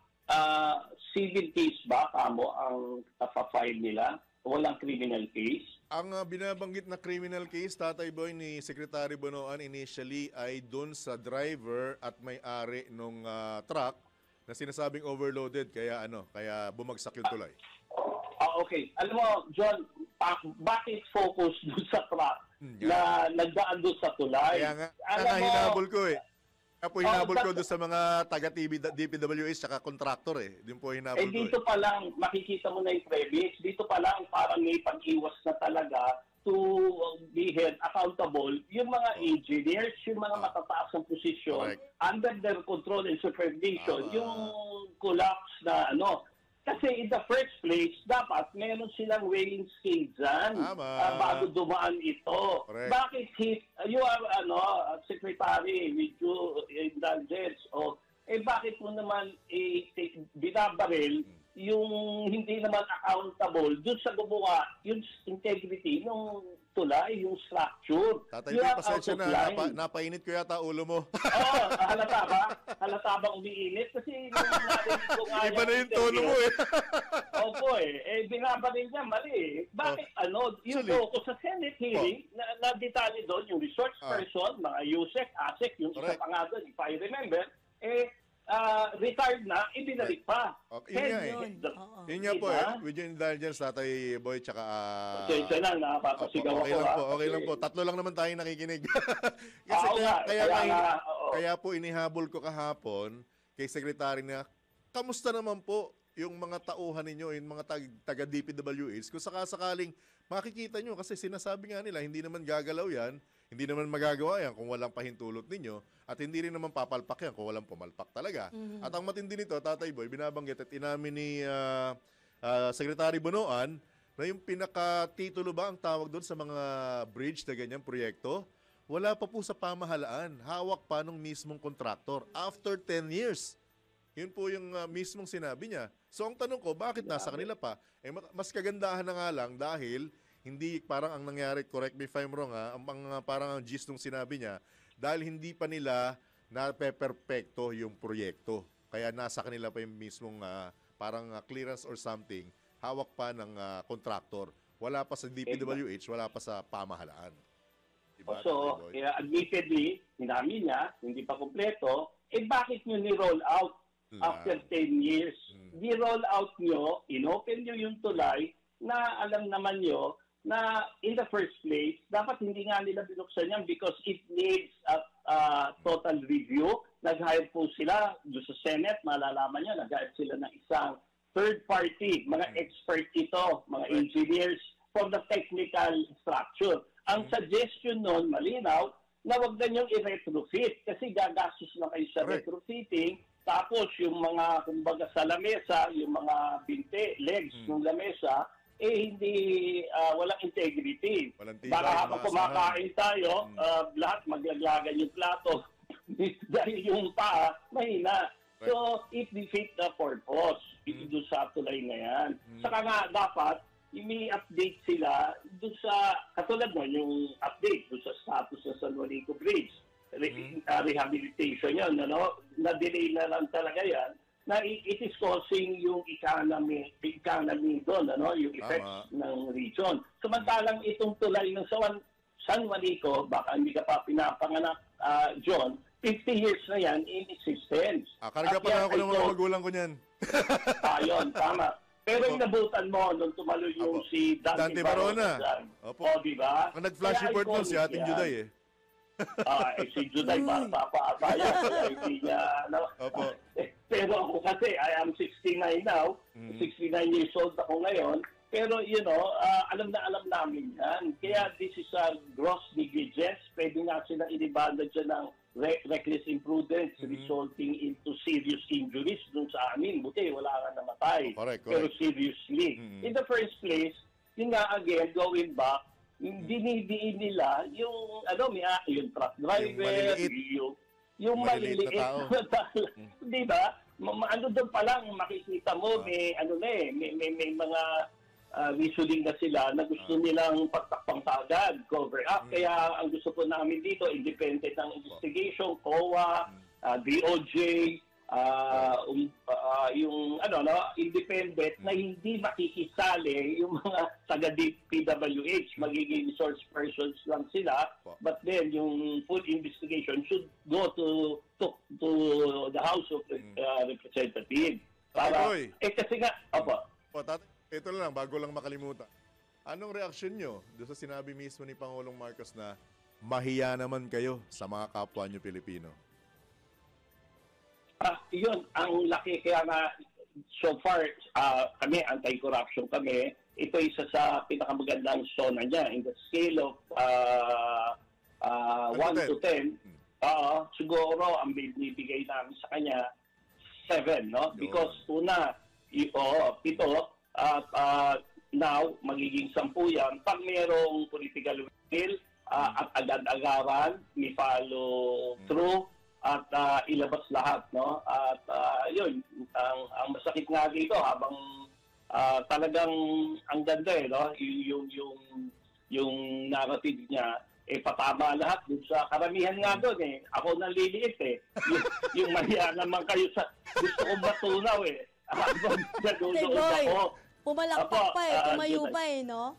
Speaker 11: civil case ba kamo ang file nila? Walang criminal case?
Speaker 3: Ang binabanggit na criminal case, Tatay Boy, ni Secretary Bonoan initially ay dun sa driver at may-ari nung truck na sinasabing overloaded kaya kaya bumagsak yung tulay.
Speaker 11: Okay. Alam mo, John, bakit focus doon sa truck na nagdaan doon sa tulay?
Speaker 3: Kaya nga, hinabol ko eh. Kaya po hinabol ko doon sa mga taga-DPWH at kontraktor eh. Din po hinabol ko
Speaker 11: dito pa lang, makikita mo na yung premise. Dito pa lang, parang may pag-iwas na talaga to be held accountable yung mga engineers, yung mga matataas ng posisyon under their control and supervision, yung collapse na kasi in the first place, dapat meron silang weighing scale dyan bago dumaan ito.
Speaker 3: Correct.
Speaker 11: Bakit you are secretary with due indulgence bakit mo naman binabaril yung hindi naman accountable doon sa gumawa yung integrity ng tulay, yung structure.
Speaker 3: Tatay Boy, pasensya na. Napainit ko yata ulo mo.
Speaker 11: Oo, halata ba? Halata ba umiinit? Kasi
Speaker 3: iba na yung tono mo eh.
Speaker 11: Opo binabaril niya, mali. Bakit yung focus sa Senate hearing, na detalye doon, yung resource person, mga USEC, ASEC, yung isa pa nga doon, if I remember, retired na, ibinalik pa.
Speaker 3: Okay, yun nga po with your indulgence, Tatay Boy, tsaka...
Speaker 11: Pasensya lang, napapasigaw ako.
Speaker 3: Okay lang po. Tatlo lang naman tayo nakikinig. Kasi kaya po inihabol ko kahapon kay Secretary na, kamusta naman po yung mga tauhan ninyo, yung mga taga-DPWH, kung sakasakaling makikita nyo, kasi sinasabi nga nila, hindi naman gagalaw yan, hindi naman magagawa yan kung walang pahintulot ninyo, at hindi rin naman papalpak yan kung walang pumalpak talaga. At ang matindi nito, Tatay Boy, binabanggit at inamin ni Secretary Bonoan na yung pinakatitulo ba ang tawag doon sa mga bridge na ganyang proyekto, wala pa po sa pamahalaan. Hawak pa nung mismong kontraktor after 10 years. Yun po yung mismong sinabi niya. So ang tanong ko, bakit nasa kanila pa? Mas kagandahan na nga lang dahil hindi parang ang nangyari, correct me if I'm wrong parang ang gist nung sinabi niya, dahil hindi pa nila napeperpekto yung proyekto. Kaya nasa kanila pa yung mismong parang clearance or something, hawak pa ng contractor. Wala pa sa DPWH, wala pa sa pamahalaan. Diba,
Speaker 11: so, admittedly, hinamin niya, hindi pa kumpleto, bakit nyo ni-roll out after 10 years? Ni-roll out nyo, inopen nyo yung tulay na alam naman nyo na in the first place, dapat hindi nga nila binuksan yan because it needs a total review. Nag-hire po sila doon sa Senate, malalaman nyo, nag-hire sila ng isang third party, mga expert ito, mga engineers for the technical structure. Ang suggestion nun, malinaw, na wag na niyong i-retrofit kasi gagastos na kayo sa retrofitting. Tapos yung mga, kumbaga sa lamesa, yung mga binte, legs ng lamesa, hindi, walang integrity. Baka habang kumakain tayo, lahat maglaglagan yung plato. Dahil yung paa, mahina. So, it defeats the purpose. Doon sa tulay na yan. Saka nga, dapat, may update sila doon sa, katulad mo, yung update doon sa status ng San Juanico Bridge. Rehabilitation yan, na-delay na lang talaga yan, na it is causing yung economy doon, yung effects ng region. Samantalang itong tulay ng San Juanico, baka hindi ka pa pinapanganak, John, 50 years na yan in existence.
Speaker 3: Karga pa na ako ng mga magulang ko niyan.
Speaker 11: Ayun, tama. Pero inabutan mo nung tumalo yung si Dante Barona.
Speaker 3: Opo.
Speaker 11: Diba?
Speaker 3: Ang nag-flash report nun si Ating Juday
Speaker 11: si Juday, papaataya. Hindi niya,
Speaker 3: Opo.
Speaker 11: Pero ako kasi, I am 69 now. 69 years old ako ngayon. Pero, alam na alam namin yan. Kaya this is a gross negligence. Pwede nga sila inibanda dyan ng reckless imprudence resulting into serious injuries dun sa amin. Buti, wala nga namatay.
Speaker 3: Correct.
Speaker 11: Pero seriously. In the first place, yun nga again, going back, dinidiin nila yung, yung truck driver, yung maliliit na tao. Di ba? Doon pa lang, makikita mo, may mga reasoning na sila na gusto nilang pagtakpang kagad, cover up. Kaya ang gusto po namin dito, independent ng investigation, COA, DOJ, yung independent na hindi makikisali yung mga taga-PWH, magiging resource persons lang sila, but then yung full investigation should go to the House of Representatives. Para, kasi nga,
Speaker 3: ito lang, bago lang makalimutan. Anong reaksyon nyo doon sa sinabi mismo ni Pangulong Marcos na mahiya naman kayo sa mga kapwa nyo Pilipino?
Speaker 11: Yun, ang laki kaya nga so far, kami, anti-corruption kami, ito isa sa pinakamagandang zona niya. In the scale of 1 to 10, siguro ang binibigay namin sa kanya 7, no? Because una, ito, at now, magiging 10 yan. Pag mayroong political will, at agad-agaran, may follow through, at ilabas lahat, no? At yun, ang masakit nga dito habang talagang ang ganda no? Yung narrative niya patama lahat dun sa karamihan nga doon Ako naliliit yung mahiya naman kayo sa gusto kong matunaw Habang nadudoon ako.
Speaker 4: Pumalakpak pa tumayo pa no?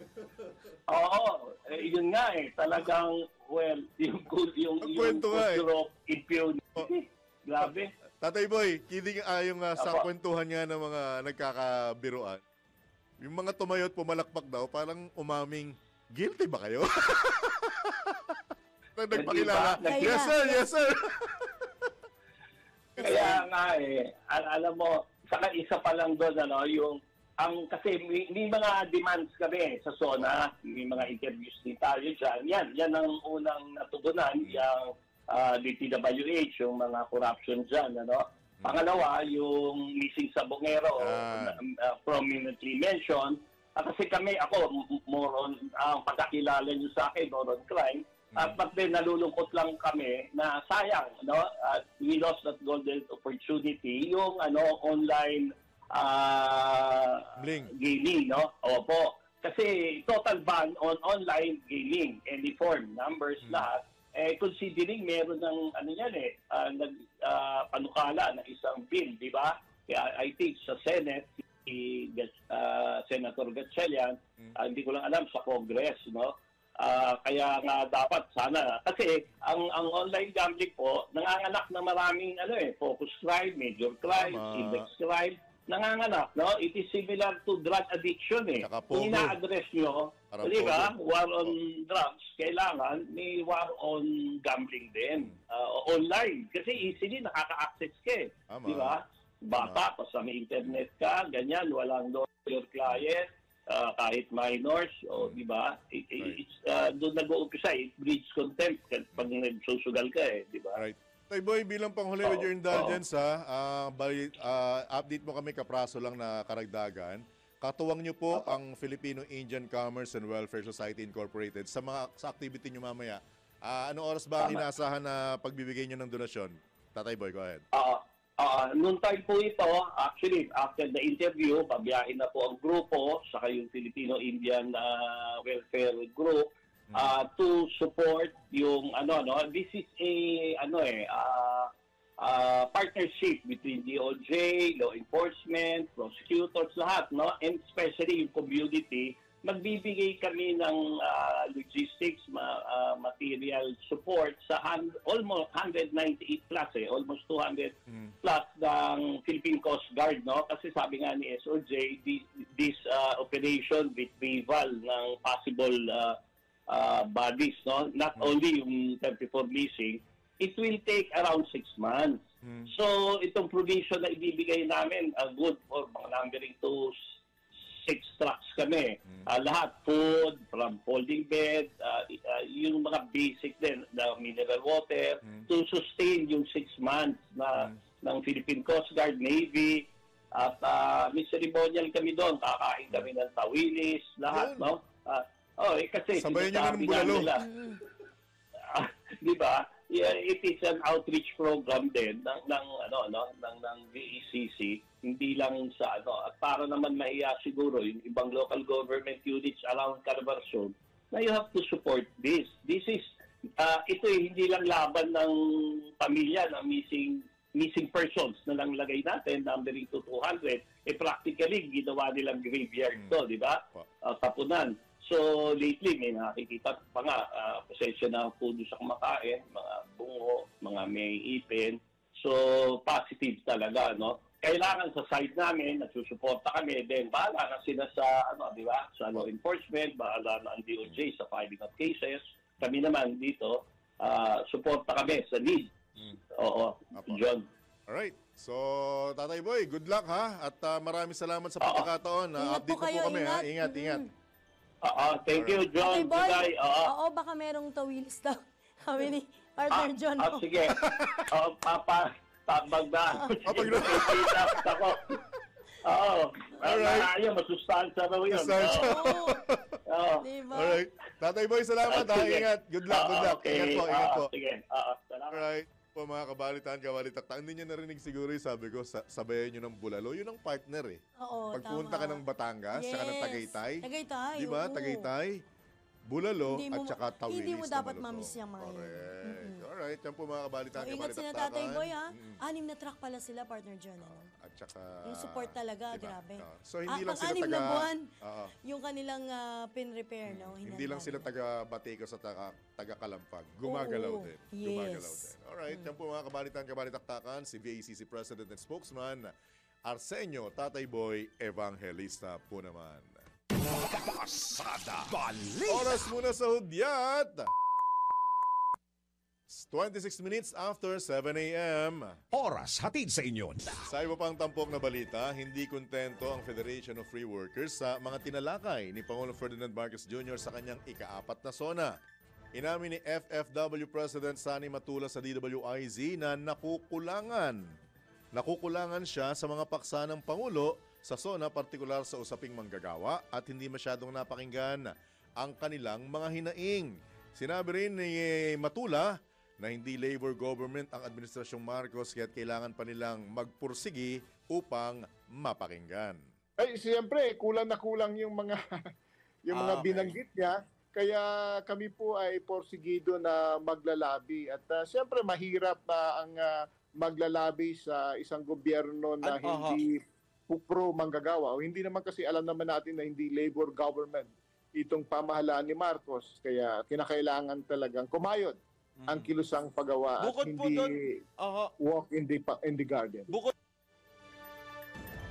Speaker 11: Oo, yun nga talagang yung culture impunity. Grabe.
Speaker 3: Tatay Boy, kidding yung sa kwentuhan nga ng mga nagkakabiruan. Yung mga tumayo at pumalakpak daw, parang umaming, guilty ba kayo? Nagpakilala. Yes sir, yes sir.
Speaker 11: Kaya nga alam mo, saka isa pa lang doon, kasi may mga demands kami sa SONA, may mga interviews din tayo dyan. Yan ang unang natugunan, yung DPWH, yung mga corruption dyan. Pangalawa, yung missing sa Bungero, prominently mentioned. Kasi ako, more on, ang pagkakilala nyo sa akin, more on crime. But then, nalulungkot lang kami na sayang, we lost that golden opportunity, yung online gaming, Opo. Kasi total ban on online gaming, any form, numbers, lahat. Considering meron ng panukala ng isang bill, di ba? Kaya I think sa Senate, si Senator Gatchalian, hindi ko lang alam sa Congress, kaya nga dapat sana kasi ang online gambling po nanganganak ng maraming focus crime, major crimes, index crime, nanganganak, it is similar to drug addiction Kung ina-address nyo, di ba, war on drugs, kailangan may war on gambling din, online, kasi easily nakaka-access ka di ba? Bata, basta may internet ka, ganyan, walang lawyer client, kahit minors, di ba? Doon nag-uumpisa, it breeds contempt pag nagsusugal ka di ba?
Speaker 3: Right. Tay Boy, bilang panghuli with your indulgence, update mo kami kapraso lang na karagdagan. Katuwang nyo po ang Filipino-Indian Commerce and Welfare Society Incorporated sa activity nyo mamaya. Anong oras ba ang inaasahan na pagbibigay nyo ng donasyon? Tatay Boy, go ahead.
Speaker 11: Noon time po ito, actually, after the interview, pabiyahin na po ang grupo, saka yung Filipino-Indian Welfare Group, to support yung this is a partnership between DOJ, law enforcement, prosecutors, lahat, and especially yung community. Magbibigay kami ng logistics, material support sa almost 198 plus, almost 200 plus ng Philippine Coast Guard, Kasi sabi nga ni SOJ, this operation with rival ng possible bodies, not only yung 34 missing, it will take around 6 months. So, itong provision na ibibigay namin, good for mga numbering to 6 trucks kami. Lahat, food, from folding bed, yung mga basic din, na mineral water, to sustain yung 6 months na ng Philippine Coast Guard, Navy, at may ceremonial kami doon, kakain kami ng tawilis, lahat, kasi
Speaker 3: sabayan nyo ng bulalo.
Speaker 11: Di ba? Yeah, it is an outreach program din ng VECC, hindi lang sa at para naman maiya siguro yung ibang local government units around Calabarzon na you have to support this. This is ito hindi lang laban ng pamilya ng missing persons na lang lagay natin, numbering to 200. Practically ginawa nilang graveyard to, di ba? Tapunan. So, lately, may nakikita pa nga, posesyon na puno sa kumakain, mga bungo, mga may ipin. So, positive talaga, kailangan sa side namin, nagsusuporta kami, then bahala na sila sa, di ba, sa law enforcement, bahala na ang DOJ sa filing of cases. Kami naman dito, suporta kami sa lead. Oo, John.
Speaker 3: Alright. So, Tatay Boy, good luck ha. At maraming salamat sa pagkakataon.
Speaker 4: Ingat
Speaker 3: Update
Speaker 4: po kayo,
Speaker 3: na po kami ha.
Speaker 4: ingat.
Speaker 3: Ingat.
Speaker 11: Thank you, John.
Speaker 4: Tatay Boy,
Speaker 11: Bye.
Speaker 4: oo, baka merong tawilis daw. Kami ni partner John.
Speaker 11: Sige. Tabag na. Ako. Oo. Alright. Masustansya raw yun. Oo.
Speaker 4: Diba?
Speaker 3: Alright. Tatay Boy, salamat ha. Ingat. Good luck.
Speaker 11: Okay.
Speaker 3: Ingat po.
Speaker 11: Sige. Salamat.
Speaker 3: Alright. Po mga kabalitakta, hindi nyo narinig siguro yung sabi ko, sabayan nyo ng bulalo. Yun ang partner eh.
Speaker 4: Oo,
Speaker 3: Pagpunta ka ng Batangas, saka ng Tagaytay.
Speaker 4: Tagaytay,
Speaker 3: Di ba?
Speaker 4: oo.
Speaker 3: Tagaytay, bulalo,
Speaker 4: Hindi mo-
Speaker 3: at saka tawilis.
Speaker 4: hindi mo
Speaker 3: na
Speaker 4: dapat
Speaker 3: malutong.
Speaker 4: mamiss yung mga yun.
Speaker 3: Correct. Alright, yan po mga kabalitakta.
Speaker 4: Ingat sila Tatay Boy ha. 6 na truck pala sila, partner John. Ano?
Speaker 3: At saka...
Speaker 4: Yung support talaga,
Speaker 3: diba?
Speaker 4: grabe.
Speaker 3: So hindi lang sila
Speaker 4: pang-anim
Speaker 3: taga...
Speaker 4: na buwan,
Speaker 3: Oo.
Speaker 4: yung kanilang pin-repair, no?
Speaker 3: Hindi lang sila taga Bateco sa taga Kalampag. Gumagalaw
Speaker 4: Oo.
Speaker 3: din.
Speaker 4: Yes.
Speaker 3: Gumagalaw din. Alright, yan po mga kabalitaktakan, si VACC President and Spokesman, Arsenio Tatay Boy Evangelista po naman.
Speaker 2: Pasada Balita.
Speaker 3: Oras muna sa hudyat. 26 minutes after 7 a.m.
Speaker 2: Oras hatid sa inyo.
Speaker 3: Sa iba pang tampok na balita, hindi kontento ang Federation of Free Workers sa mga tinalakay ni Pangulong Ferdinand Marcos Jr. sa kanyang ika-4 na SONA. Inamin ni FFW President Sani Matula sa DWIZ na nakukulangan siya sa mga paksa ng Pangulo sa SONA, partikular sa usaping manggagawa, at hindi masyadong napakinggan ang kanilang mga hinaing. Sinabi rin ni Matula na hindi labor government ang Administrasyong Marcos kaya't kailangan pa nilang magpursigi upang mapakinggan.
Speaker 12: Ay, siyempre, kulang na kulang yung mga binanggit niya. Kaya kami po ay porsigido na maglalabi. At siyempre, mahirap ang maglalabi sa isang gobyerno na hindi pro manggagawa. O hindi naman kasi alam naman natin na hindi labor government itong pamahalaan ni Marcos. Kaya kinakailangan talagang kumayod ang kilusang paggawa at hindi walk in the garden.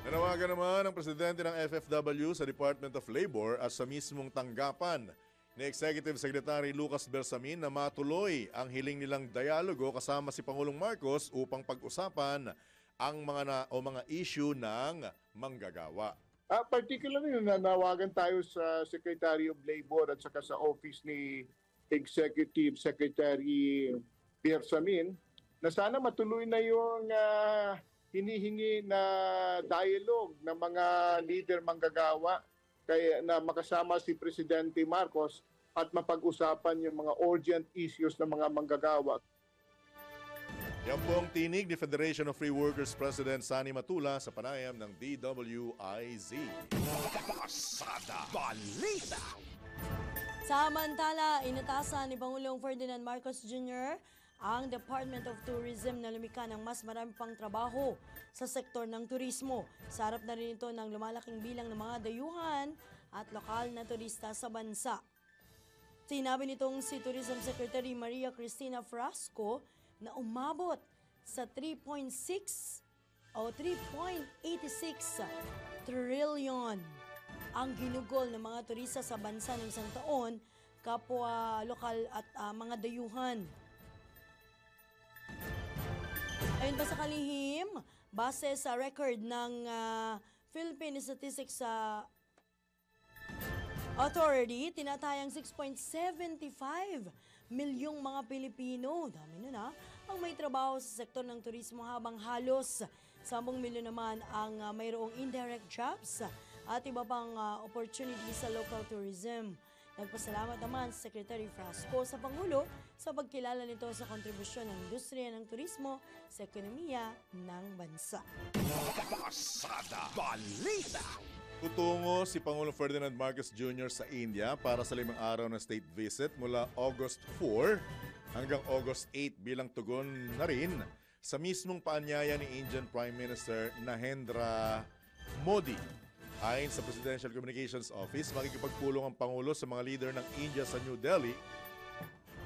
Speaker 3: Nanawagan naman ang presidente ng FFW sa Department of Labor at sa mismong tanggapan ni Executive Secretary Lucas Bersamin na matuloy ang hiling nilang dialogo kasama si Pangulong Marcos upang pag-usapan ang mga issue ng manggagawa.
Speaker 12: Particularly, nanawagan tayo sa Secretary of Labor at saka sa office ni Executive Secretary Bersamin na sana matuloy na yung hinihingi na dialogue ng mga leader manggagawa kaya na makasama si Presidente Marcos at mapag-usapan yung mga urgent issues ng mga manggagawa.
Speaker 3: Yan po ang tinig ni Federation of Free Workers President Sani Matula sa panayam ng DWIZ.
Speaker 2: Pasada Balita.
Speaker 4: Samantala, inatasan ni Pangulong Ferdinand Marcos Jr. ang Department of Tourism na lumikha ng mas marami pang trabaho sa sektor ng turismo. Sa harap na rin ito ng lumalaking bilang ng mga dayuhan at lokal na turista sa bansa. Sinabi nitong si Tourism Secretary Maria Cristina Frasco na umabot sa 3.86 trillion ang ginugol ng mga turista sa bansa ng isang taon, kapwa lokal at mga dayuhan. Ayon pa sa kalihim, base sa record ng Philippine Statistics Authority, tinatayang 6.75 milyong mga Pilipino, dami nun ang may trabaho sa sektor ng turismo, habang halos 10 milyon naman ang mayroong indirect jobs at iba pang opportunity sa local tourism. Nagpasalamat naman si Secretary Frasco sa Pangulo sa pagkilala nito sa kontribusyon ng industriya ng turismo sa ekonomiya ng bansa.
Speaker 2: Pasada Balita.
Speaker 3: Tutungo si Pangulong Ferdinand Marcos Jr. sa India para sa 5 araw na state visit mula August 4 hanggang August 8 bilang tugon na rin sa mismong paanyaya ni Indian Prime Minister Narendra Modi. Ayon sa Presidential Communications Office, makikipagpulong ang Pangulo sa mga leader ng India sa New Delhi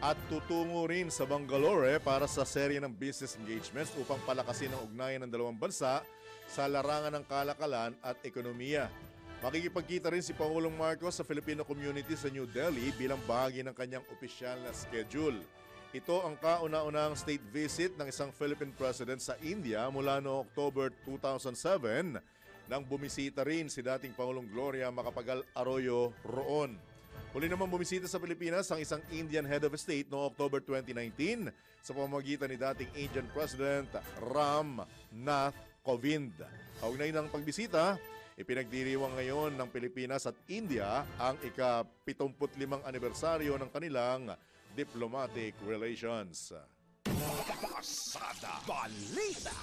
Speaker 3: at tutungo rin sa Bangalore para sa serye ng business engagements upang palakasin ang ugnayan ng dalawang bansa sa larangan ng kalakalan at ekonomiya. Makikipagkita rin si Pangulong Marcos sa Filipino community sa New Delhi bilang bahagi ng kanyang opisyal na schedule. Ito ang kauna-unahang state visit ng isang Philippine president sa India mula noong October 2007 nang bumisita rin si dating Pangulong Gloria Macapagal Arroyo roon. Huli naman bumisita sa Pilipinas ang isang Indian head of state noong October 2019 sa pamamagitan ni dating Indian President Ram Nath Kovind. Kaugnay ng pagbisita, ipinagdiriwang ngayon ng Pilipinas at India ang ika-75 anibersaryo ng kanilang diplomatic relations.
Speaker 2: Pasada Balita.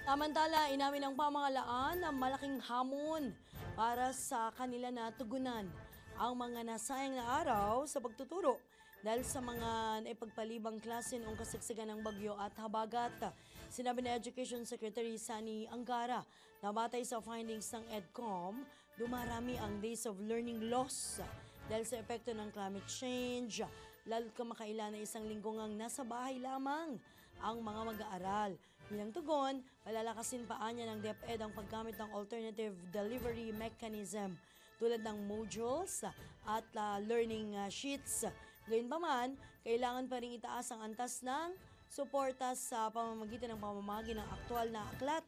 Speaker 4: Samantala, inamin ng pamahalaan na malaking hamon para sa kanila na tugunan ang mga nasayang na araw sa pagtuturo dahil sa mga naipagpalibang klase noong kasigsigan ng bagyo at habagat. Sinabi ni Education Secretary Sani Angara na batay sa findings ng EDCOM, dumarami ang days of learning loss dahil sa epekto ng climate change, lalo't kamakailan na isang linggo ngang nasa bahay lamang ang mga mag-aaral. Bilang tugon, palalakasin pa niya ng DepEd ang paggamit ng alternative delivery mechanism tulad ng modules at learning sheets. Gayunpaman, kailangan pa rin itaas ang antas ng suporta sa pamamagitan ng pamamagi ng aktual na aklat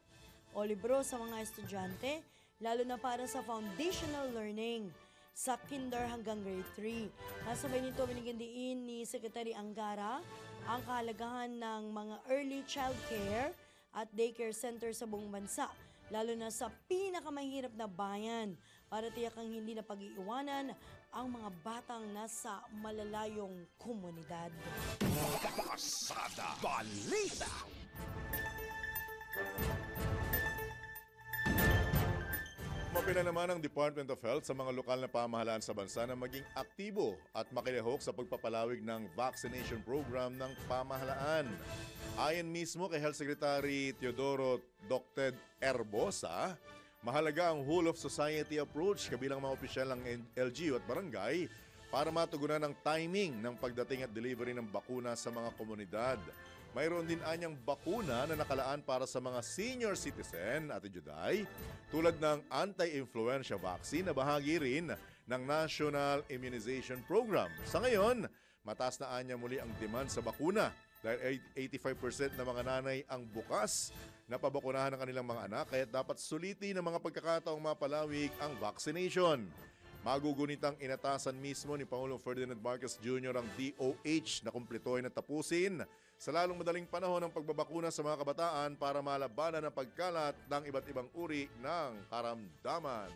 Speaker 4: o libro sa mga estudyante, lalo na para sa foundational learning sa kinder hanggang grade 3. Kasabay nito, binigyan diin ni Secretary Angara ang kahalagahan ng mga early child care at daycare center sa buong bansa, lalo na sa pinakamahirap na bayan para tiyakang hindi na pag-iiwanan ang mga batang nasa malalayong komunidad.
Speaker 2: Pasada Balita.
Speaker 3: Mapila naman ang Department of Health sa mga lokal na pamahalaan sa bansa na maging aktibo at makilahok sa pagpapalawig ng vaccination program ng pamahalaan. Ayon mismo kay Health Secretary Teodoro Docted Herbosa, mahalaga ang whole of society approach kabilang mga opisyal ng LGU at barangay para matugunan ang timing ng pagdating at delivery ng bakuna sa mga komunidad. Mayroon din anyang bakuna na nakalaan para sa mga senior citizen, Ate Juday, tulad ng anti-influenza vaccine na bahagi rin ng National Immunization Program. Sa ngayon, mataas na anya muli ang demand sa bakuna dahil 85% ng mga nanay ang bukas na pabakunahan ng kanilang mga anak kaya dapat sulitin ng mga pagkakataong mapalawig ang vaccination. Magugunitang inatasan mismo ni Pangulong Ferdinand Marcos Jr. ang DOH na kumpletohin at tapusin sa lalong madaling panahon ng pagbabakuna sa mga kabataan para malabanan ang pagkalat ng iba't ibang uri ng karamdaman.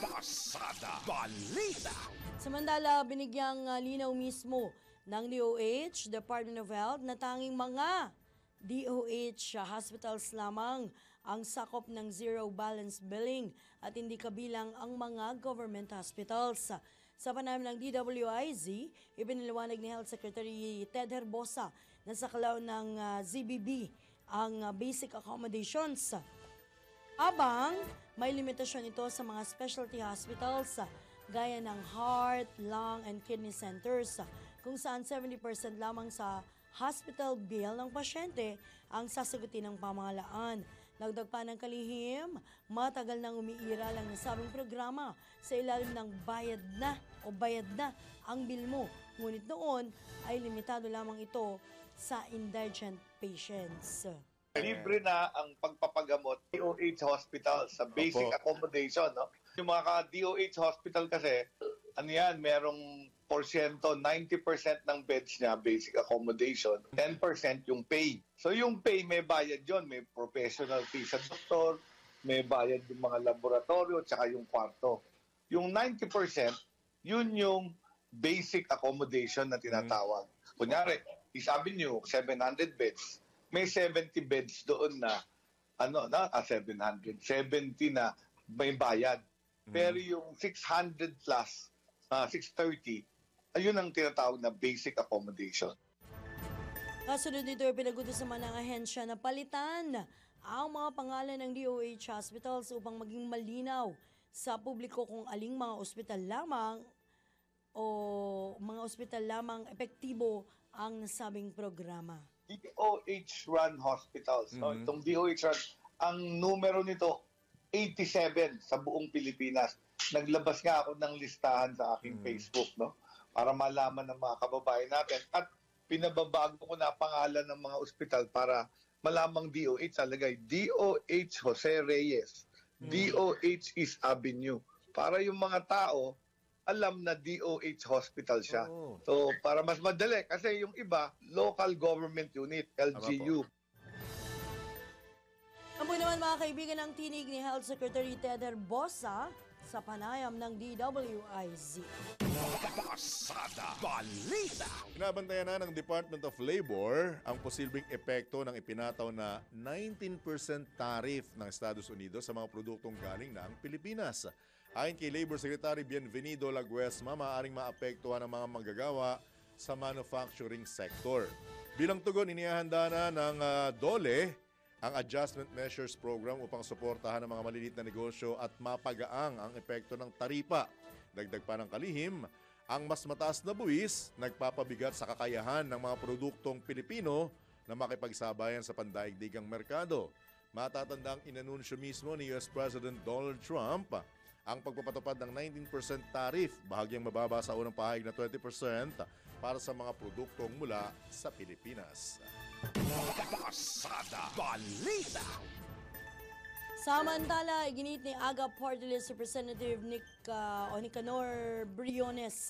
Speaker 2: Pasada Balita.
Speaker 4: Samantala, binigyang linaw mismo ng DOH, Department of Health, na tanging mga DOH hospitals lamang ang sakop ng zero balance billing at hindi kabilang ang mga government hospitals. Sa panayam ng DWIZ, ipinaliwanag ni Health Secretary Ted Herbosa na sa kalaw ng ZBB ang basic accommodations. Abang may limitasyon ito sa mga specialty hospitals gaya ng heart, lung, and kidney centers kung saan 70% lamang sa hospital bill ng pasyente ang sasagutin ng pamahalaan. Dagdag pa ng kalihim, matagal nang umiiral ang nasabing programa sa ilalim ng bayad na ang bill mo. Ngunit noon ay limitado lamang ito sa indigent patients.
Speaker 13: Libre na ang pagpapagamot DOH hospital sa basic accommodation. No? Yung mga DOH hospital kasi, ano yan, merong porsyento, 90% ng beds niya, basic accommodation, 10% yung pay. So yung pay, may bayad yon, may professional fee sa doktor, may bayad yung mga laboratorio, tsaka yung kwarto. Yung 90%, yun yung basic accommodation na tinatawag. Kunyari, isabi niyo, 700 beds. May 70 beds doon na, 700, 70 na may bayad. Pero yung 600 plus, 630, ayun ang tinatawag na basic accommodation.
Speaker 4: Kasunod dito, pinagutos naman ng ahensya na palitan ang mga pangalan ng DOH hospitals upang maging malinaw sa publiko kung aling mga ospital lamang o mga ospital lamang epektibo ang nasabing programa.
Speaker 13: DOH-run hospitals. No? Itong DOH-run, ang numero nito, 87 sa buong Pilipinas. Naglabas nga ako ng listahan sa aking Facebook, no? Para malaman ng mga kababayan natin. At pinababago ko na pangalan ng mga ospital para malamang DOH alagay. DOH Jose Reyes. DOH East Avenue. Para yung mga tao, alam na DOH hospital siya. So, para mas madali. Kasi yung iba, local government unit, LGU.
Speaker 4: Ang po naman mga kaibigan ng tinig ni Health Secretary Ted Herbosa sa panayam ng DWIZ.
Speaker 2: Pasada Balita.
Speaker 3: Binabantayan na ng Department of Labor ang posibleng epekto ng ipinataw na 19% tariff ng Estados Unidos sa mga produktong galing ng Pilipinas. Ayon kay Labor Secretary Bienvenido Laguesma, maaaring maapektuhan ang mga manggagawa sa manufacturing sector. Bilang tugon, inihahanda na ng DOLE ang Adjustment Measures Program upang suportahan ang mga maliliit na negosyo at mapagaang ang epekto ng taripa. Dagdag pa ng kalihim, ang mas mataas na buwis nagpapabigat sa kakayahan ng mga produktong Pilipino na makipagsabayan sa pandaigdigang merkado. Matatandang inanunsyo mismo ni US President Donald Trump ang pagpapatupad ng 19% tariff, bahagyang mababa sa unang pahayag na 20% para sa mga produktong mula sa Pilipinas.
Speaker 2: Pasada Balita.
Speaker 4: Samantala, iginit ni AGA Party List Representative Nicanor Briones.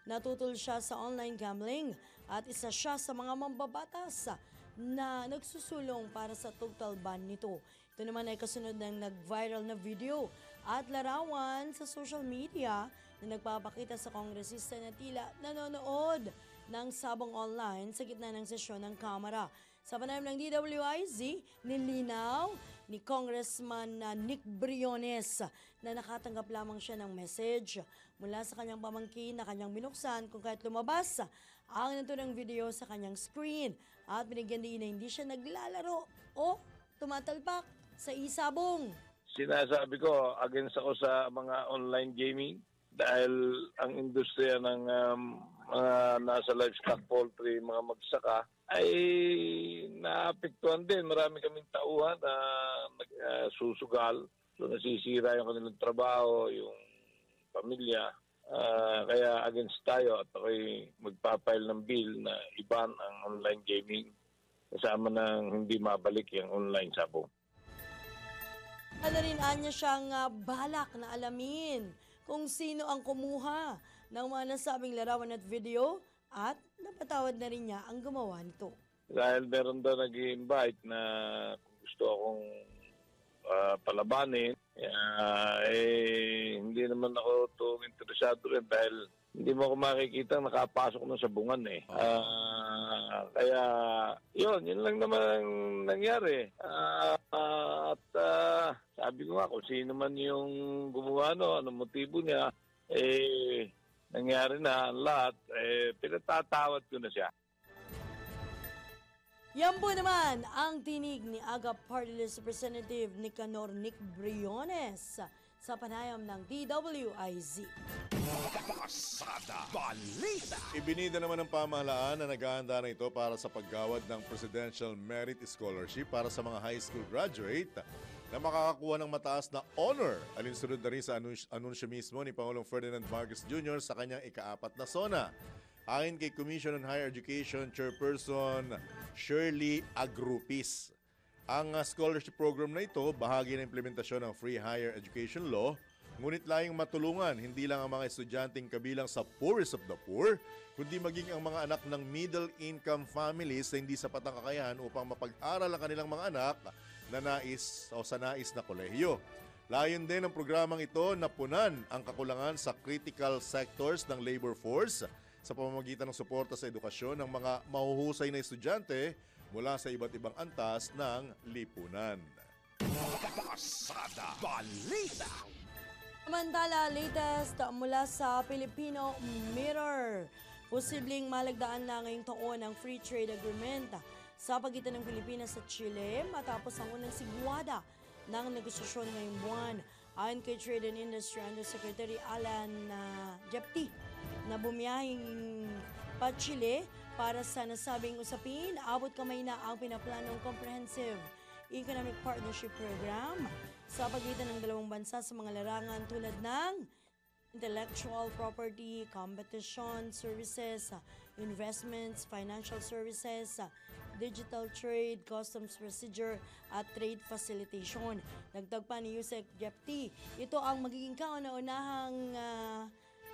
Speaker 4: Natutol siya sa online gambling at isa siya sa mga mambabatas na nagsusulong para sa total ban nito. Ito naman ay kasunod ng nag-viral na video at larawan sa social media na nagpapakita sa kongresista na tila nanonood ng sabong online sa gitna ng sesyon ng Kamara. Sa panayam ng DWIZ, nilinaw ni Congressman Nick Briones na nakatanggap lamang siya ng message mula sa kanyang pamangkin na kanyang binuksan kung kahit lumabas ang naturang video sa kanyang screen at binigyan din na hindi siya naglalaro o tumatalpak sa isabong.
Speaker 14: Sinasabi ko, against ako sa mga online gaming dahil ang industriya ng mga nasa livestock poultry, mga magsaka, ay naapektuhan din. Marami kaming tauhan na nagsusugal. So nasisira yung kanilang trabaho, yung pamilya. Kaya against tayo at ako'y magpapile ng bill na iban ang online gaming kasama ng hindi mabalik yung online sabong.
Speaker 4: Ano rin anya siyang balak na alamin kung sino ang kumuha ng mga nasabing larawan at video at napatawad na rin niya ang gumawa nito.
Speaker 14: Dahil meron daw nag-i-invite na kung gusto akong palabanin, hindi naman ako interesado rin dahil hindi mo ako makikita nakapasok na sa bungan eh. Kaya yun lang naman ang nangyari. At sabi ko nga kung sino man yung gumawa anong motibo niya, nangyari na ang lahat, pinatatawad ko na siya.
Speaker 4: Yan po naman ang tinig ni AGA Party List Representative Nicanor Nick Briones sa panayam ng DWIZ.
Speaker 2: Pasada Balita.
Speaker 3: Ibinida naman ng pamahalaan na naghahanda na ito para sa paggawad ng Presidential Merit Scholarship para sa mga high school graduate na makakakuha ng mataas na honor. Alinsunod na rin sa anunsyo mismo ni Pangulong Ferdinand Marcos Jr. sa kanyang ika-4 na SONA. Ayon kay Commission on Higher Education Chairperson Shirley Agrupis, ang scholarship program na ito bahagi ng implementasyon ng Free Higher Education Law, ngunit layong matulungan hindi lang ang mga estudyanteng kabilang sa poorest of the poor, kundi maging ang mga anak ng middle-income families na hindi sapat ang kakayahan upang mapag-aral ang kanilang mga anak na nais o sa nais na kolehiyo. Layon din ng programang ito na punan ang kakulangan sa critical sectors ng labor force sa pamamagitan ng suporta sa edukasyon ng mga mahuhusay na estudyante mula sa iba't ibang antas ng lipunan.
Speaker 2: Pasada Balita.
Speaker 4: Samantala, latest mula sa Filipino Mirror. Posibleng malagdaan na ngayong taon ang free trade agreement sa pagitan ng Pilipinas at Chile matapos ang unang sigwada ng negosasyon ngayong buwan. Ayon kay Trade and Industry Undersecretary Alan Jepti, na bumiyahing pa Chile Para sa nasabing usapin, abot kamay na ang pinaplanong Comprehensive Economic Partnership Program sa pagitan ng dalawang bansa sa mga larangan tulad ng intellectual property, competition services, investments, financial services, digital trade, customs procedure, at trade facilitation. Dagdag pa ni Yusek Jepti, ito ang magiging kauna-unahang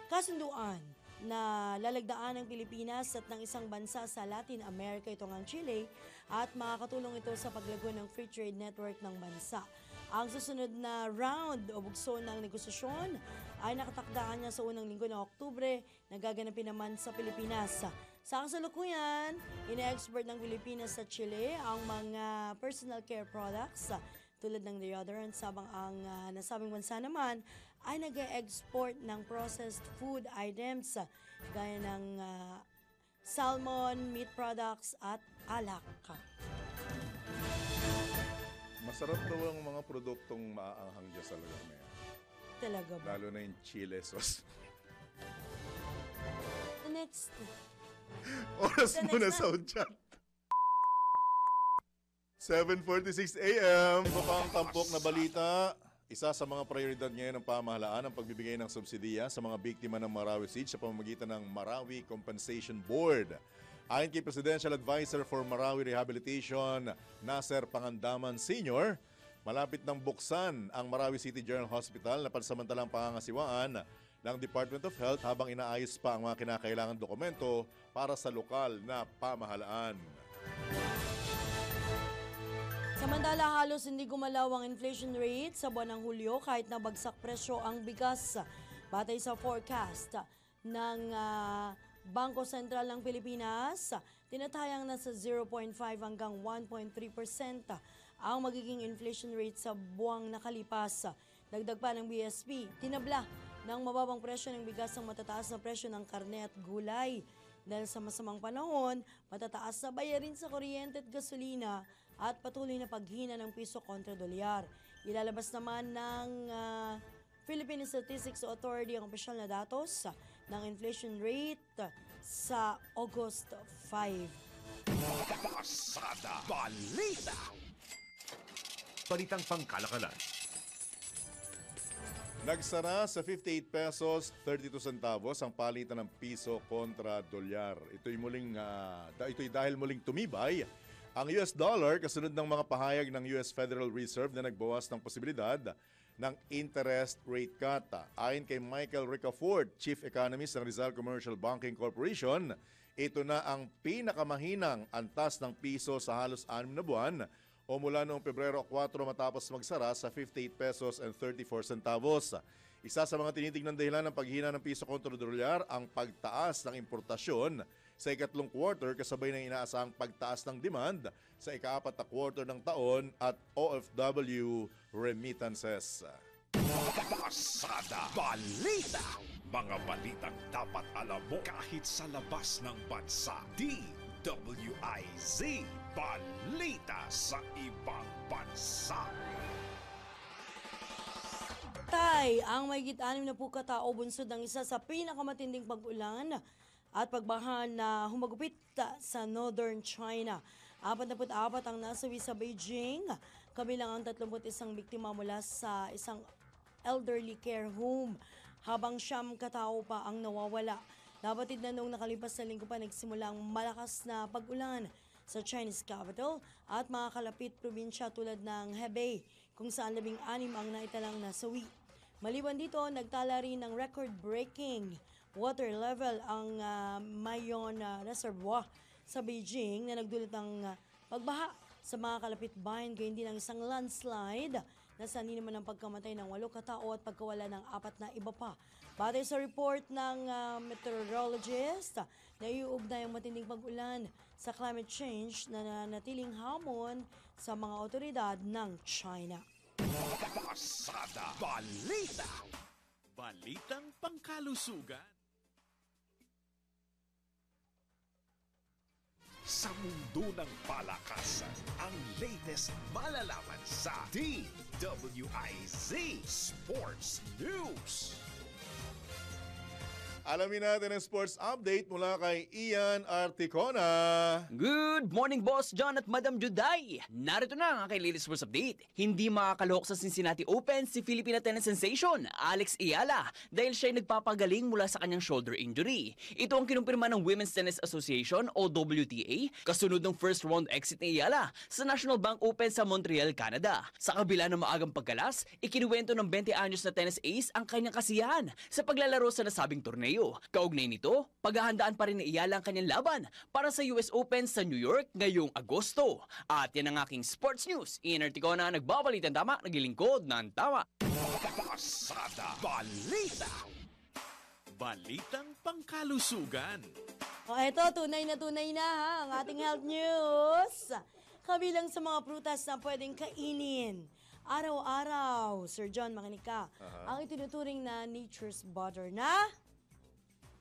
Speaker 4: kasunduan na lalagdaan ng Pilipinas at ng isang bansa sa Latin America, itong ang Chile, at makakatulong ito sa paglago ng free trade network ng bansa. Ang susunod na round o bugso ng negosasyon ay nakatakdaan niya sa unang linggo ng Oktubre, nagaganapin naman sa Pilipinas. Sa kasalukuyan, ina-export ng Pilipinas sa Chile ang mga personal care products tulad ng deodorants, sabang ang nasabing bansa naman ay nag-export ng processed food items gaya ng salmon, meat products at alak.
Speaker 3: Masarap daw ang mga produktong maaanghang dyan sa lugar na yan.
Speaker 4: Talaga ba?
Speaker 3: Lalo na yung chile sauce.
Speaker 4: Next.
Speaker 3: Oras muna sa chat. 7:46 a.m. Iba pa ang tampok na balita. Isa sa mga prioridad ngayon ng pamahalaan ang pagbibigay ng subsidiya sa mga biktima ng Marawi siege sa pamamagitan ng Marawi Compensation Board. Ayon kay Presidential Advisor for Marawi Rehabilitation, Nasser Pangandaman Sr., malapit nang buksan ang Marawi City General Hospital na pansamantalang pangangasiwaan ng Department of Health habang inaayos pa ang mga kinakailangang dokumento para sa lokal na pamahalaan.
Speaker 4: Samantala, halos hindi gumalaw ang inflation rate sa buwan ng Hulyo kahit nabagsak presyo ang bigas. Batay sa forecast ng Bangko Sentral ng Pilipinas, tinatayang nasa 0.5 hanggang 1.3% ang magiging inflation rate sa buwang nakalipas. Dagdag pa ng BSP, tinabla ng mababang presyo ng bigas ang matataas na presyo ng karne at gulay. Dahil sa masamang panahon, matataas na bayarin sa kuryente at gasolina at patuloy na paghina ng piso kontra dolyar. Ilalabas naman ng Philippine Statistics Authority ang opisyal na datos ng inflation rate sa August 5.
Speaker 2: Pasada Balita. Balitang pangkalakalan.
Speaker 3: Nagsara sa 58 pesos 32 centavos ang palitan ng piso kontra dolyar. Ito'y dahil muling tumibay ang US dollar kasunod ng mga pahayag ng US Federal Reserve na nagbawas ng posibilidad ng interest rate cut. Ayon kay Michael Ricafort, Chief Economist ng Rizal Commercial Banking Corporation, ito na ang pinakamahinang antas ng piso sa halos 6 na buwan o mula noong Pebrero 4 matapos magsara sa 58 pesos and 34 centavos. Isa sa mga tinitingnan dahilan ng paghina ng piso kontra dolyar ang pagtaas ng importasyon sa ikatlong quarter kasabay ng inaasahang pagtaas ng demand sa ikaapat na quarter ng taon at OFW remittances.
Speaker 2: Pasada Balita. Mga balitang dapat alam mo kahit sa labas ng bansa. DWIZ Balita sa ibang bansa.
Speaker 4: Tay, ang mahigit 6 na po katao bunsod ng isa sa pinakamatinding pag-ulan at pagbaha na humagupit sa Northern China. 44 ang nasawi sa Beijing, kabilang ang 31 biktima mula sa isang elderly care home, habang 9 katao pa ang nawawala. Nabatid na noong nakalipas na linggo pa nagsimula ang malakas na pag-ulan sa Chinese capital at mga kalapit probinsya tulad ng Hebei, kung saan 16 ang naitalang nasawi. Maliban dito, nagtala rin ng record-breaking water level ang Mayon Reservoir sa Beijing na nagdulot ng pagbaha sa mga kalapit bayan, gayon din ang isang landslide na sanhi naman ang pagkamatay ng 8 katao at pagkawala ng 4 na iba pa. Batay sa report ng meteorologist, naiuugnay ang matinding pag-ulan sa climate change na nanatiling hamon sa mga otoridad ng China.
Speaker 2: Pasada Balita. Balitang pangkalusugan. Sa mundo ng palakasan, ang latest malalaman sa DWIZ Sports News.
Speaker 3: Alamin natin ang sports update mula kay Ian Articona.
Speaker 15: Good morning, Boss John at Madam Juday. Narito na ang aking latest sports update. Hindi makakalahok sa Cincinnati Open si Filipina tennis sensation Alex Ayala dahil siya ay nagpapagaling mula sa kanyang shoulder injury. Ito ang kinumpirma ng Women's Tennis Association o WTA kasunod ng first round exit ni Ayala sa National Bank Open sa Montreal, Canada. Sa kabila ng maagang pagkalas, ikinuwento ng 20 anyos na tennis ace ang kanyang kasiyahan sa paglalaro sa nasabing torneo. Kaugnay nito, paghahandaan pa rin ni Ayala ang kanyang laban para sa US Open sa New York ngayong Agosto. At yan ang aking sports news. Ian Articona, nagbabalitan tama, naglilingkod ng tama.
Speaker 2: Pasada Balita. Balitang pangkalusugan.
Speaker 4: O eto, tunay na ha, ang ating health news. Kabilang sa mga prutas na pwedeng kainin araw-araw, Sir John, makinig ka, ang itinuturing na nature's butter na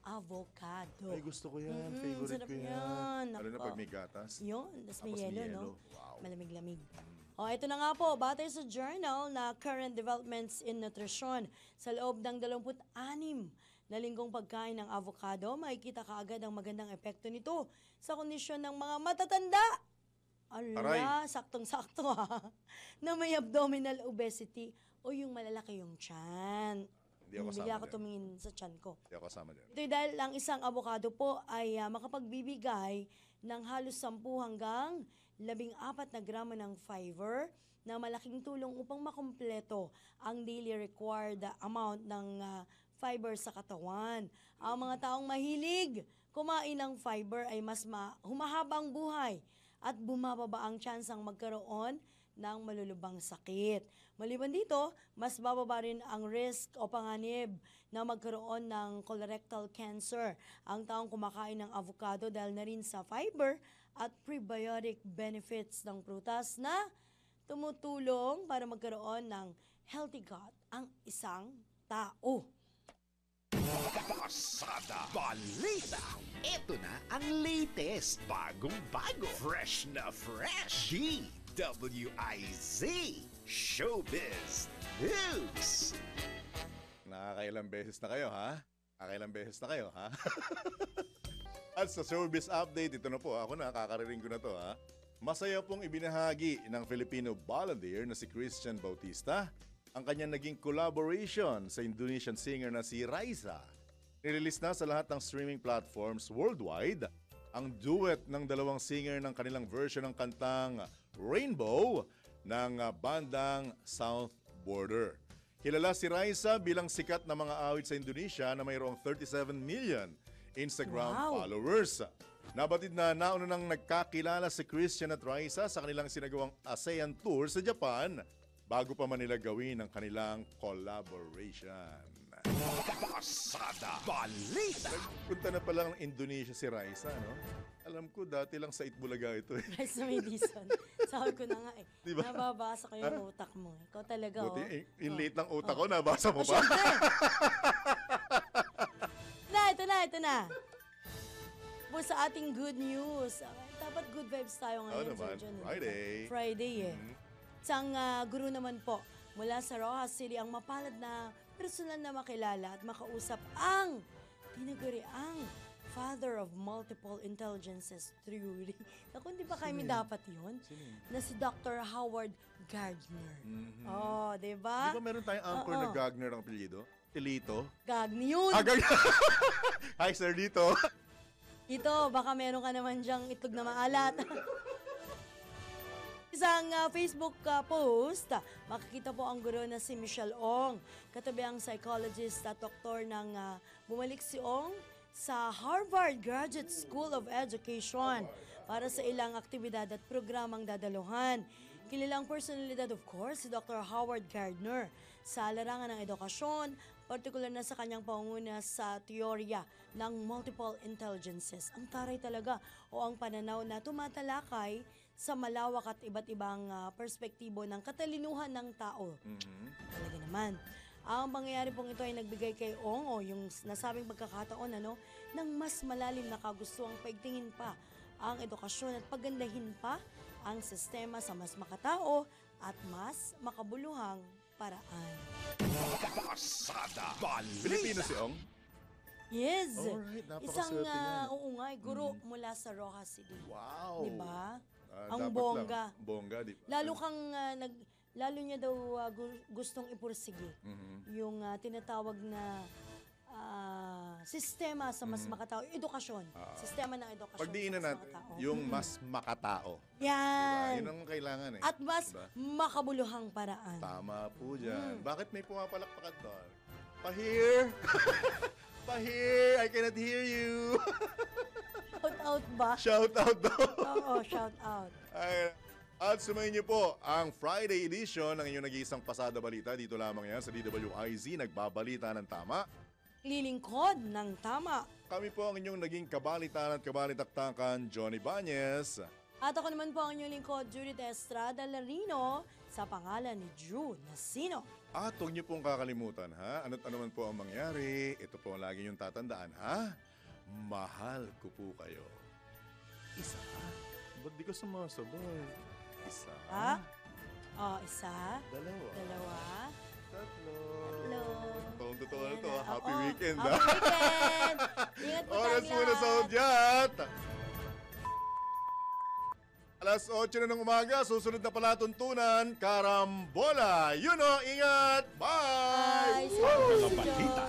Speaker 4: avocado.
Speaker 3: Ay, gusto ko yan. Favorite
Speaker 4: sarap
Speaker 3: ko yan.
Speaker 4: yan.
Speaker 3: Lalo na
Speaker 4: Nako.
Speaker 3: pag may gatas.
Speaker 4: Yun, tas may
Speaker 3: Tapos
Speaker 4: yelo, no?
Speaker 3: Wow.
Speaker 4: Malamig-lamig. O, ito na nga po, batay sa journal na Current Developments in Nutrition, sa loob ng 26 na linggong pagkain ng avocado, makikita kaagad ang magandang epekto nito sa kondisyon ng mga matatanda. Ala, saktong-sakto ha, na may abdominal obesity o yung malalaki yung tiyan.
Speaker 3: Hindi ako
Speaker 4: Bigla
Speaker 3: kasama
Speaker 4: ako
Speaker 3: dyan.
Speaker 4: tumingin sa tiyan ko.
Speaker 3: Hindi ako kasama dyan.
Speaker 4: Ito'y dahil ang isang avocado po ay makapagbibigay ng halos 10 hanggang 14 na gramo ng fiber na malaking tulong upang makumpleto ang daily required amount ng fiber sa katawan. Ang mga taong mahilig kumain ng fiber ay mas humahabang buhay at bumababa ang tsansang magkaroon ng malulubang sakit. Maliban dito, mas bababa rin ang risk o panganib na magkaroon ng colorectal cancer ang taong kumakain ng avocado dahil na rin sa fiber at prebiotic benefits ng prutas na tumutulong para magkaroon ng healthy gut ang isang tao.
Speaker 2: Pasada Balita. Ito na ang latest, bagong-bago, fresh na fresh. DWIZ Showbiz News.
Speaker 3: Nakakailang beses na kayo, ha? Nakakailang beses na kayo, ha? At sa showbiz update, ito na po. Ako na, kakarinig ko na to, ha? Masaya pong ibinahagi ng Filipino volunteer na si Christian Bautista ang kanyang naging collaboration sa Indonesian singer na si Raisa. Nirelease na sa lahat ng streaming platforms worldwide ang duet ng dalawang singer ng kanilang version ng kantang Rainbow ng bandang South Border. Kilala si Raisa bilang sikat na mga awit sa Indonesia na mayroong 37 million Instagram followers. Nabatid na nauna nang nagkakilala si Christian at Raisa sa kanilang sinagawang ASEAN Tour sa Japan bago pa man nila gawin ang kanilang collaboration.
Speaker 2: Pasada Balita.
Speaker 3: Nagpunta na pala ng Indonesia si Raisa, no? Alam ko, dati lang sa Itbulaga ito eh.
Speaker 4: Raisa Madison. Sabi ko na nga eh.
Speaker 3: Diba?
Speaker 4: Nababasa ko yung utak mo. Ikaw talaga,
Speaker 3: Buti, in late ng utak ko, nabasa mo ba?
Speaker 4: Siyempre. Ito na. Po sa ating good news. Dapat good vibes tayo ngayon.
Speaker 3: naman,
Speaker 4: Sir John,
Speaker 3: Friday
Speaker 4: eh. Isang guru naman po mula sa Rojas City ang mapalad na personal na makilala at makausap ang tinaguriang Father of Multiple Intelligences Theory. Naku, hindi pa kami dapat yun? Na si Dr. Howard Gardner. Oh, di ba?
Speaker 3: Di ba meron tayong anchor na Gagner ang apelyido? Tilito?
Speaker 4: Gagni yun.
Speaker 3: Hi, Sir Dito.
Speaker 4: Dito, baka meron ka naman dyang itlog na maalat. Isang Facebook post, makikita po ang guro na si Michelle Ong. Katabi ang psychologist at doktor ng bumalik si Ong sa Harvard Graduate School of Education para sa ilang aktibidad at programang dadaluhan. Kilalang personalidad, of course, si Dr. Howard Gardner sa larangan ng edukasyon, partikular na sa kanyang pangunguna sa teorya ng multiple intelligences. Ang taray talaga o ang pananaw na tumatalakay sa malawak at iba't ibang perspektibo ng katalinuhan ng tao. Talaga naman. Ang pangyayari pong ito ay nagbigay kay Ong o yung nasabing pagkakataon ng mas malalim na kagustuhang paigtingin pa ang edukasyon at pagandahin pa ang sistema sa mas makatao at mas makabuluhang paraan.
Speaker 2: Pasada Balita.
Speaker 3: Pilipino si Ong?
Speaker 4: Yes.
Speaker 3: Alright,
Speaker 4: Isang,
Speaker 3: napakaswerte niyan.
Speaker 4: oo nga, guro mula sa Rojas City.
Speaker 3: Wow.
Speaker 4: Diba?
Speaker 3: dapat
Speaker 4: Ang bongga.
Speaker 3: lang. Bongga, di ba?
Speaker 4: Lalo kang, lalo niya daw gustong ipursige. Yung tinatawag na sistema sa mas makatao. Edukasyon. Sistema ng edukasyon
Speaker 3: Pagdiinan
Speaker 4: sa mas
Speaker 3: natin,
Speaker 4: makatao.
Speaker 3: yung mas makatao.
Speaker 4: Yan.
Speaker 3: Yun ang kailangan eh.
Speaker 4: At mas
Speaker 3: Diba?
Speaker 4: makabuluhang paraan.
Speaker 3: Tama po dyan. Bakit may pumapalakpakan doon? Pa-here! Pa-here! I cannot hear you!
Speaker 4: Shout out ba?
Speaker 3: Shout out daw!
Speaker 4: Oo, shout out.
Speaker 3: Ay, at sumayin niyo po ang Friday edition ng inyong nag-iisang Pasada Balita. Dito lamang yan sa DWIZ, nagbabalita ng tama.
Speaker 4: Lilingkod ng tama.
Speaker 3: Kami po ang inyong naging kabalitan at kabalitaktakan, Johnny Bañez.
Speaker 4: At ako naman po ang inyong lingkod, Judith Estrada Larino, sa pangalan ni Drew Nasino.
Speaker 3: At huwag niyo pong kakalimutan, ha? Ano't ano man po ang mangyari, ito po ang lagi niyong tatandaan, ha? Mahal ko po kayo. Isa. Ba't di ko sumasabay? Isa.
Speaker 4: Ha? Oh, isa.
Speaker 3: Dalawa.
Speaker 4: Dalawa.
Speaker 3: Tatlo.
Speaker 4: Tatlo.
Speaker 3: Totoo na to.
Speaker 4: Ayan na.
Speaker 3: Happy
Speaker 4: Oo.
Speaker 3: weekend,
Speaker 4: Happy
Speaker 3: ha?
Speaker 4: weekend! Ingat po
Speaker 3: Oras
Speaker 4: tayong
Speaker 3: muna sa
Speaker 4: lahat.
Speaker 3: udyat. Alas 8 na ng umaga, susunod na palatuntunan, Karambola. Yun o, ingat! Bye!
Speaker 4: Bye!
Speaker 2: Mga balita,